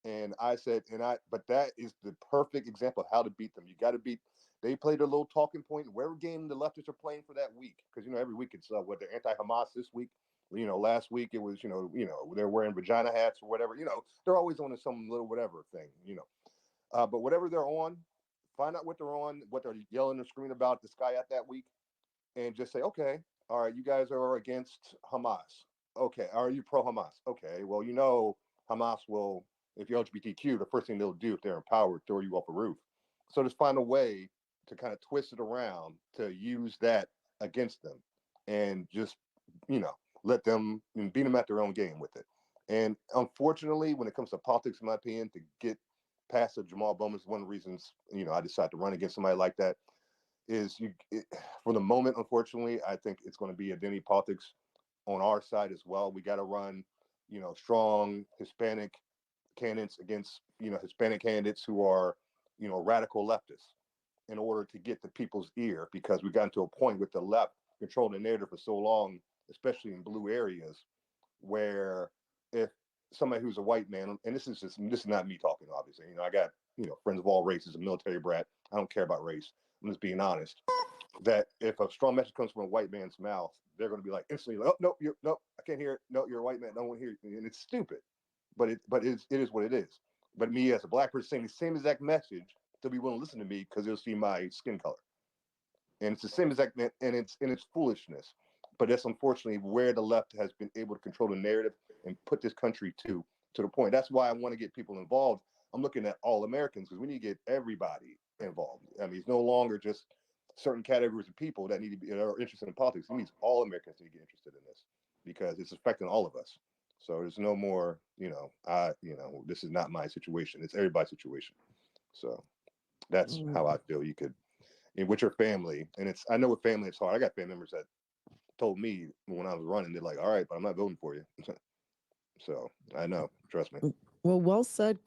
And I said, but that is the perfect example of how to beat them. You got to beat. They played a little talking point, whatever game the leftists are playing for that week, because every week it's what they're anti-Hamas this week. Last week it was they're wearing vagina hats or whatever. They're always on some little whatever thing. But whatever they're on, find out what they're on, what they're yelling and screaming about this guy at that week, and just say, okay, all right, you guys are against Hamas. Okay, are you pro Hamas? Okay, well, Hamas will, if you're LGBTQ, the first thing they'll do if they're empowered, throw you off a roof. So just find a way to kind of twist it around to use that against them, and just you know let them beat them at their own game with it. And unfortunately, when it comes to politics, in my opinion, to get past the Jamal Bowman is one of the reasons I decided to run against somebody like that is for the moment, unfortunately, I think it's going to be identity politics on our side as well. We got to run, strong Hispanic candidates against, Hispanic candidates who are, radical leftists in order to get the people's ear because we got to a point with the left controlling the narrative for so long, especially in blue areas, where if somebody who's a white man, and this is not me talking, obviously, I got, friends of all races, a military brat. I don't care about race. I'm just being honest that if a strong message comes from a white man's mouth, they're going to be like instantly, like, oh no, no, I can't hear it. No, you're a white man. I don't want to hear it. And it's stupid, it is what it is. But me as a black person saying the same exact message, they'll be willing to listen to me because they'll see my skin color. And it's the same exact, and it's foolishness. But that's unfortunately where the left has been able to control the narrative and put this country to the point. That's why I want to get people involved. I'm looking at all Americans because we need to get everybody involved. I mean, it's no longer just certain categories of people that need to be are interested in politics. It means all Americans need to get interested in this because it's affecting all of us. So there's no more, this is not my situation. It's everybody's situation. So that's Mm. how I feel you could and with your family. And I know with family it's hard. I got family members that told me when I was running, they're like, all right, but I'm not voting for you. So I know, trust me. Well said,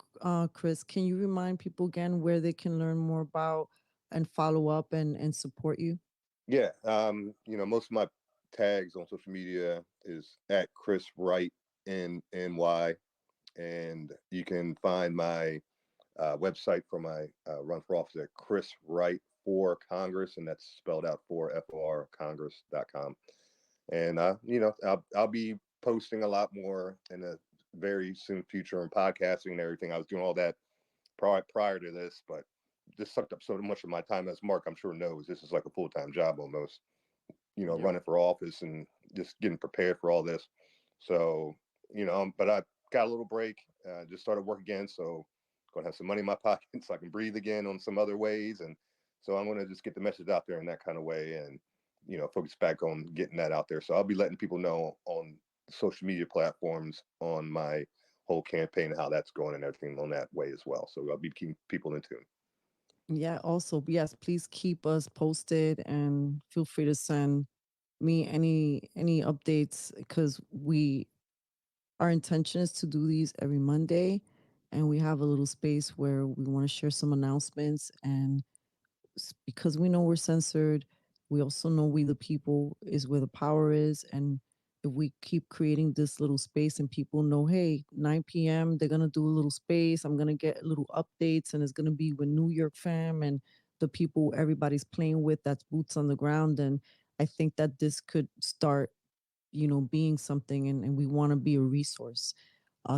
Chris. Can you remind people again where they can learn more about and follow up and support you? Yeah, most of my tags on social media is at Chris Wright NY, and you can find my website for my run for office at Chris Wright for Congress, and that's spelled out for FOR Congress.com. And I'll be posting a lot more in a very soon future on podcasting and everything. I was doing all that prior to this, but this sucked up so much of my time. As Mark, I'm sure knows, this is like a full-time job almost. Yep. Running for office and just getting prepared for all this. So, but I got a little break, just started work again. So, going to have some money in my pocket so I can breathe again on some other ways. And so I'm going to just get the message out there in that kind of way and, focus back on getting that out there. So I'll be letting people know on social media platforms on my whole campaign and how that's going and everything on that way as well. So I'll be keeping people in tune. Yeah, also, yes, please keep us posted and feel free to send me any updates because we our intention is to do these every Monday, and we have a little space where we want to share some announcements. And because we know we're censored, we also know we the people is where the power is. And if we keep creating this little space and people know, hey, 9 p.m. they're gonna do a little space, I'm gonna get little updates, and it's gonna be with New York fam and the people everybody's playing with, that's boots on the ground. And I think that this could start, being something, and we want to be a resource.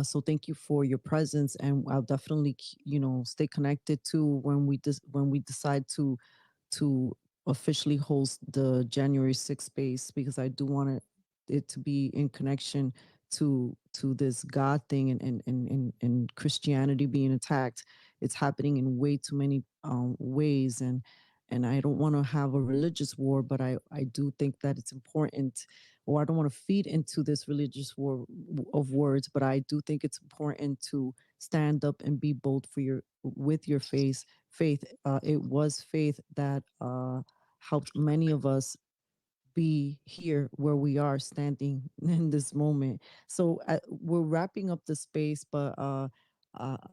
So thank you for your presence, and I'll definitely, stay connected to when we decide to officially host the January 6th space, because I do want it to be in connection to this God thing, and Christianity being attacked. It's happening in way too many ways, and I don't want to have a religious war, but I do think that it's important, or I don't want to feed into this religious war of words, but I do think it's important to stand up and be bold for your with your faith. It was faith that helped many of us be here where we are standing in this moment. So we're wrapping up the space, but I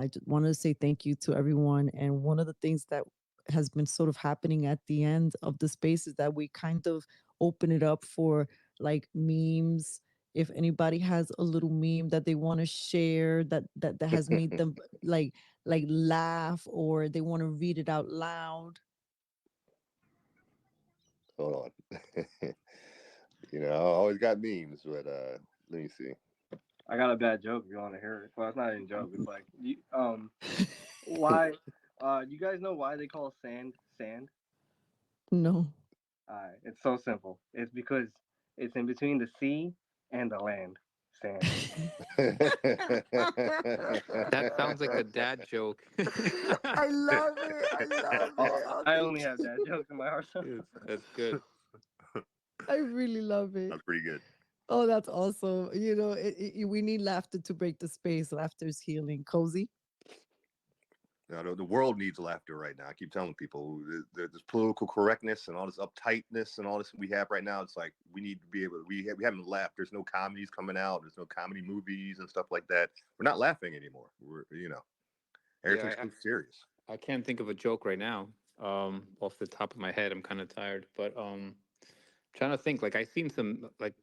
just wanted to say thank you to everyone. And one of the things that has been sort of happening at the end of the space is that we kind of open it up for like memes. If anybody has a little meme that they want to share that has made them like laugh, or they want to read it out loud. Hold on. I always got memes, but let me see. I got a bad joke if you want to hear it. Well, it's not even a joke. It's like, why? You guys know why they call sand sand? No. It's so simple. It's because it's in between the sea and the land. Sand. That sounds like a dad joke. I love it. I love it. Oh, I thank only have dad you. jokes in my arsenal. That's good. I really love it. That's pretty good. Oh, that's awesome. We need laughter to break the space. Laughter is healing. Cozy. The world needs laughter right now. I keep telling people this political correctness and all this uptightness and all this we have right now. It's like we need to be able to. We haven't laughed. There's no comedies coming out. There's no comedy movies and stuff like that. We're not laughing anymore. Everything's Yeah, too serious. I can't think of a joke right now. Off the top of my head, I'm kind of tired, but trying to think. Like I seen some like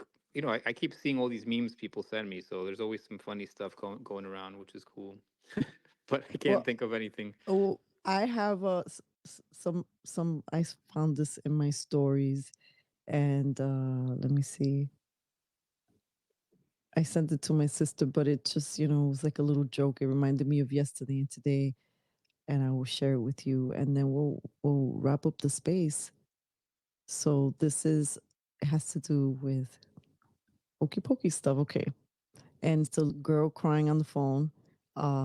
I keep seeing all these memes people send me, so there's always some funny stuff going around, which is cool. But I can't Well, think of anything. oh, I have some. Found this in my stories, and let me see. I sent it to my sister, but it just was like a little joke. It reminded me of yesterday and today, and I will share it with you, and then we'll wrap up the space. So it has to do with okey pokey stuff. Okay. And it's a girl crying on the phone,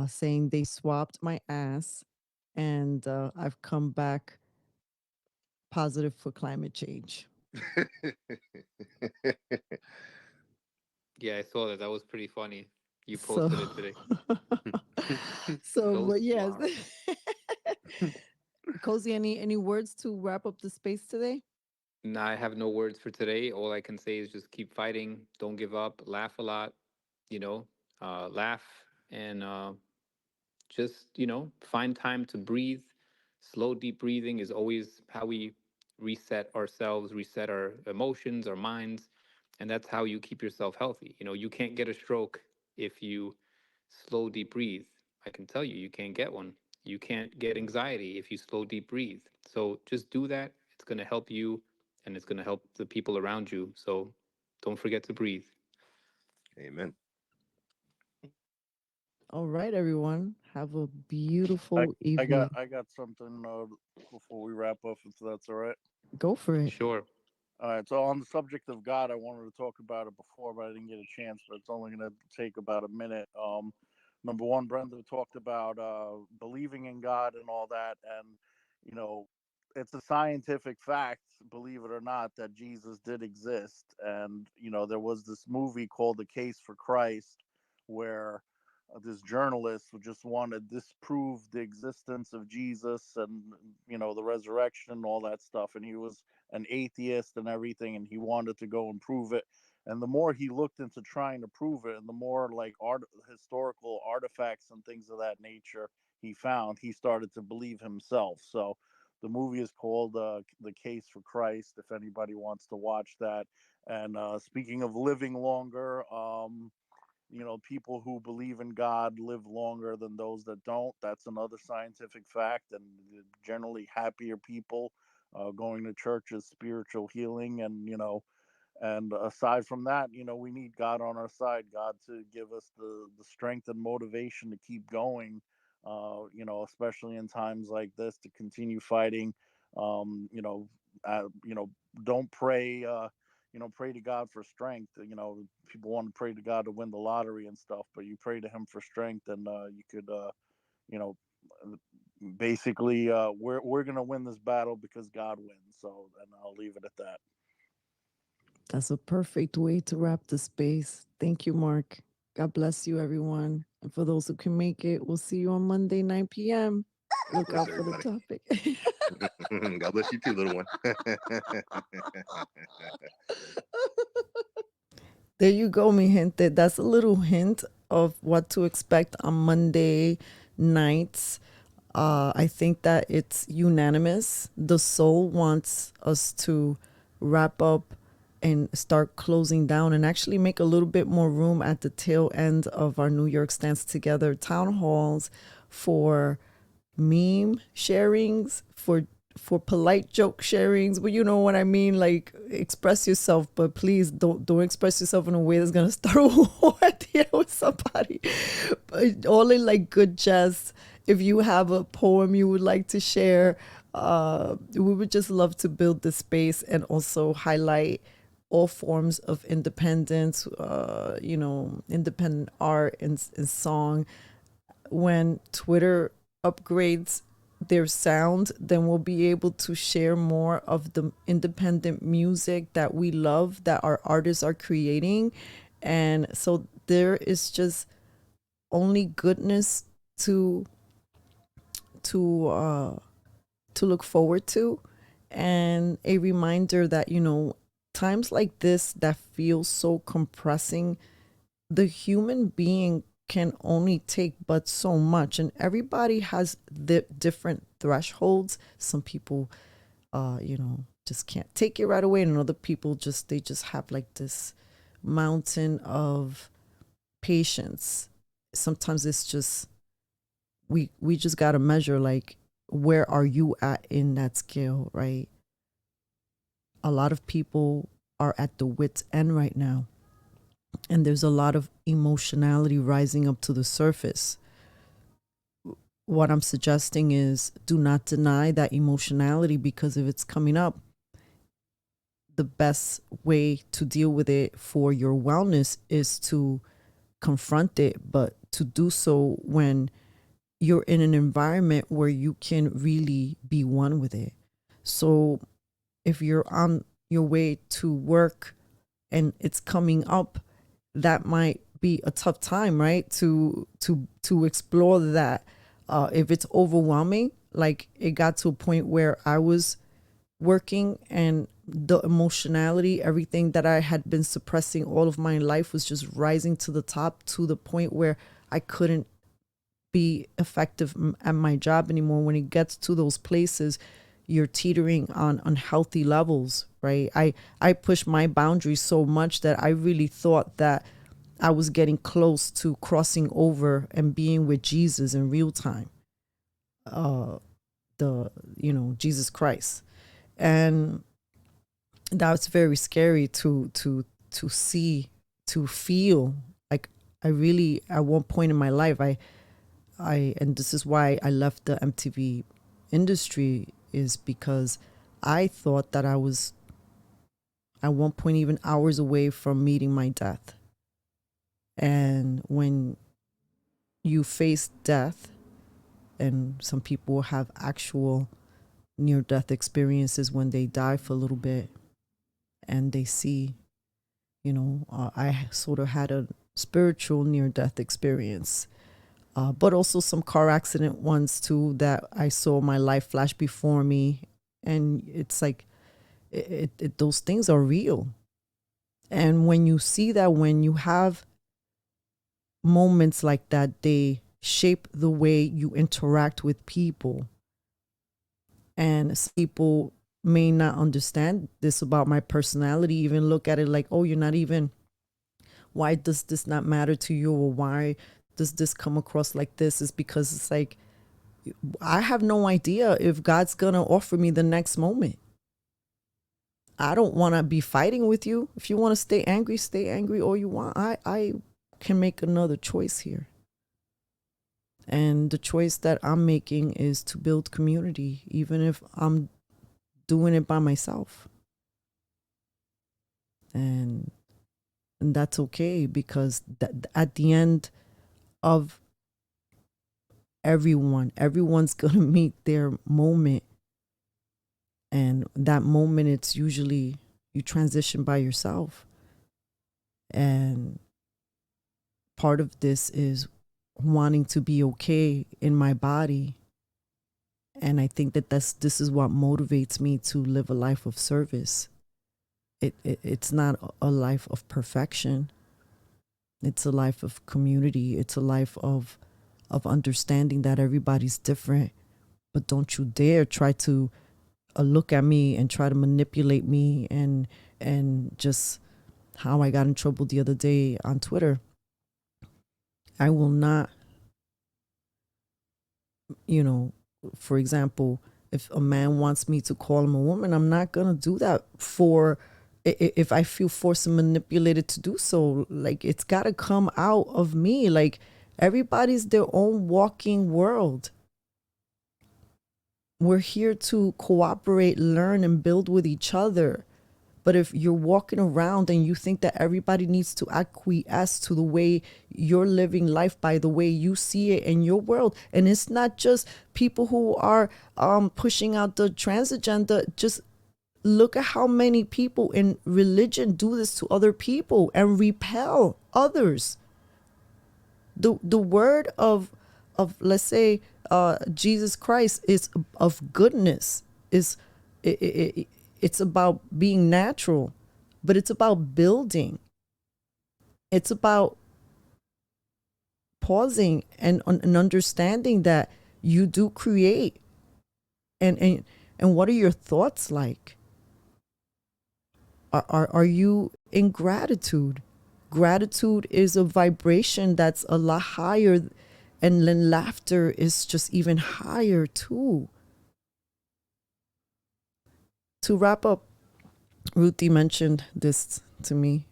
saying they swapped my ass, and I've come back positive for climate change. Yeah, I saw that. That was pretty funny. You So, posted it today. so, Those but yes. swap. Cozy, any words to wrap up the space today? Nah, I have no words for today. All I can say is just keep fighting. Don't give up. Laugh a lot. You know, laugh, and just, find time to breathe. Slow, deep breathing is always how we reset ourselves, reset our emotions, our minds, and that's how you keep yourself healthy. You can't get a stroke if you slow, deep breathe. I can tell you, you can't get one. You can't get anxiety if you slow, deep breathe. So just do that. It's going to help you, and it's going to help the people around you. So don't forget to breathe. Amen. All right, everyone. Have a I beautiful I got evening. I got something before we wrap up, if that's all right. Go for it. Sure. All right. So on the subject of God, I wanted to talk about it before, but I didn't get a chance. But it's only going to take about a minute. Number one, Brenda talked about believing in God and all that, and you know, it's a scientific fact, believe it or not, that Jesus did exist. And there was this movie called The Case for Christ, where this journalist who just wanted to disprove the existence of Jesus and the resurrection and all that stuff, and he was an atheist and everything, and he wanted to go and prove it. And the more he looked into trying to prove it, and the more like historical artifacts and things of that nature he found, he started to believe himself. So the movie is called The Case for Christ, if anybody wants to watch that. And speaking of living longer, people who believe in God live longer than those that don't. That's another scientific fact. And generally happier people. Going to church is spiritual healing. And aside from that, we need God on our side, God to give us the strength and motivation to keep going, especially in times like this, to continue fighting. Um, you know, don't pray, pray to God for strength. People want to pray to God to win the lottery and stuff, but you pray to Him for strength, and you could, you know, basically, we're gonna win this battle because God wins. So, and I'll leave it at that. That's a perfect way to wrap the space. Thank you, Mark. God bless you, everyone. And for those who can make it, we'll see you on Monday, 9 p.m. Look Bless out for the everybody. topic. God bless you too, little one. There you go, mi gente. That's a little hint of what to expect on Monday nights. I think that it's unanimous. The soul wants us to wrap up and start closing down and actually make a little bit more room at the tail end of our New York Stands Together town halls for meme sharings, for polite joke sharings, but you know what I mean, like express yourself, but please don't express yourself in a way that's gonna start a war at the end with somebody. But all in like good jest. If you have a poem you would like to share, we would just love to build the space and also highlight all forms of independence, independent art and song. When Twitter upgrades their sound, then we'll be able to share more of the independent music that we love, that our artists are creating. And so there is just only goodness to to uh to look forward to, and a reminder that times like this that feel so compressing, the human being can only take but so much, and everybody has the different thresholds. Some people just can't take it right away, and other people just have like this mountain of patience. Sometimes it's just we just got to measure, like, where are you at in that scale, right? A lot of people are at the wit's end right now, and there's a lot of emotionality rising up to the surface. What I'm suggesting is do not deny that emotionality, because if it's coming up, the best way to deal with it for your wellness is to confront it, but to do so when you're in an environment where you can really be one with it. So if you're on your way to work and it's coming up, that might be a tough time, right? To explore that. If it's overwhelming, like it got to a point where I was working and the emotionality, everything that I had been suppressing all of my life was just rising to the top, to the point where I couldn't be effective at my job anymore. When it gets to those places, you're teetering on unhealthy levels, right? I pushed my boundaries so much that I really thought that I was getting close to crossing over and being with Jesus in real time. Jesus Christ. And that's very scary to see, to feel. Like, I really, at one point in my life, and this is why I left the MTV industry, is because I thought that I was at one point even hours away from meeting my death. And when you face death, and some people have actual near death experiences when they die for a little bit, and they see, I sort of had a spiritual near death experience, but also some car accident ones too, that I saw my life flash before me. And it's like, those things are real. And when you see that, when you have moments like that, they shape the way you interact with people. And some people may not understand this about my personality, even look at it like, oh, you're not even, why does this not matter to you, or why does this come across like this? Is because it's like, I have no idea if God's gonna offer me the next moment. I don't want to be fighting with you. If you want to stay angry all you want. I can make another choice here. And the choice that I'm making is to build community, even if I'm doing it by myself. And that's okay, because at the end of everyone's going to meet their moment. And that moment, it's usually you transition by yourself. And part of this is wanting to be okay in my body. And I think that this is what motivates me to live a life of service. It's not a life of perfection. It's a life of community. It's a life of understanding that everybody's different. But don't you dare try to look at me and try to manipulate me, and just how I got in trouble the other day on Twitter. I will not, for example, if a man wants me to call him a woman, I'm not going to do that if I feel forced and manipulated to do so. Like, it's got to come out of me. Like, everybody's their own walking world. We're here to cooperate, learn, and build with each other. But if you're walking around and you think that everybody needs to acquiesce to the way you're living life, by the way you see it in your world, and it's not just people who are pushing out the trans agenda, just look at how many people in religion do this to other people and repel others. The word of let's say Jesus Christ is of goodness, is it's about being natural, but it's about building. It's about pausing and understanding that you do create. And what are your thoughts like? Are you in gratitude? Gratitude is a vibration that's a lot higher, and then laughter is just even higher too. To wrap up, Ruthie mentioned this to me,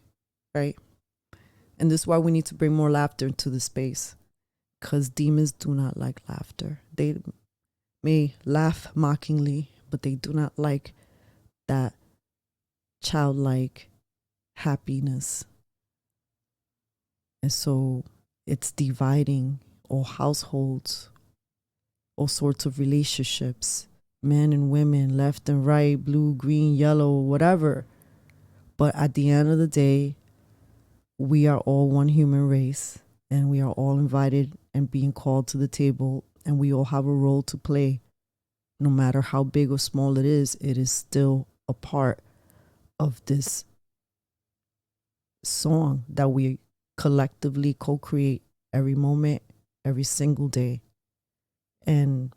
right? And this is why we need to bring more laughter into the space, because demons do not like laughter. They may laugh mockingly, but they do not like that childlike happiness. And so it's dividing all households, all sorts of relationships, men and women, left and right, blue, green, yellow, whatever. But at the end of the day, we are all one human race, and we are all invited and being called to the table, and we all have a role to play. No matter how big or small it is still a part of this song that we collectively co-create every moment, every single day. And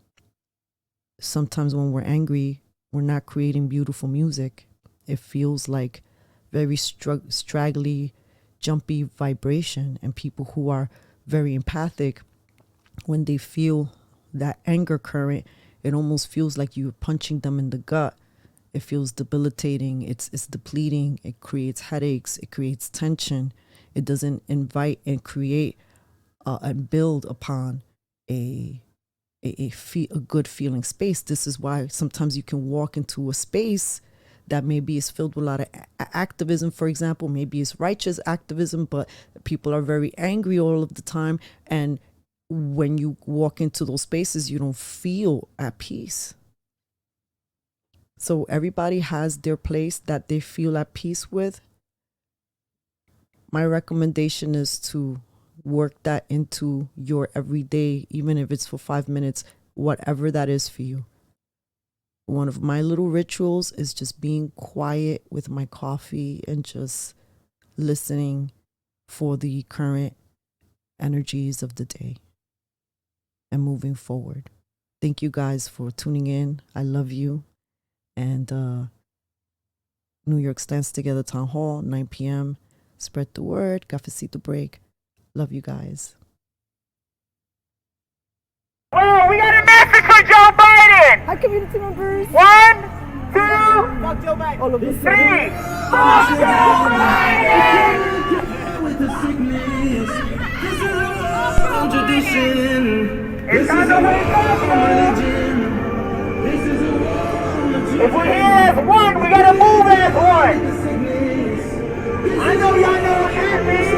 sometimes when we're angry, we're not creating beautiful music. It feels like very straggly, jumpy vibration. And people who are very empathic, when they feel that anger current, it almost feels like you're punching them in the gut. It feels debilitating. It's depleting. It creates headaches. It creates tension. It doesn't invite and create and build upon a good feeling space. This is why sometimes you can walk into a space that maybe is filled with a lot of activism, for example. Maybe it's righteous activism, but people are very angry all of the time. And when you walk into those spaces, you don't feel at peace. So everybody has their place that they feel at peace with. My recommendation is to work that into your everyday, even if it's for 5 minutes, whatever that is for you. One of my little rituals is just being quiet with my coffee and just listening for the current energies of the day and moving forward. Thank you guys for tuning in. I love you. And New York Stands Together Town Hall, 9 p.m. Spread the word. Cafecito break. Love you guys. Oh, we got a message for Joe Biden. Hi, community members. 1, 2, fuck Joe Biden. All of us. 3, fuck Joe Biden. With the sickness, this is a tradition. It's time to wake up, religion. This is a war. If we're here as one, we gotta move as one. I know y'all know what that means.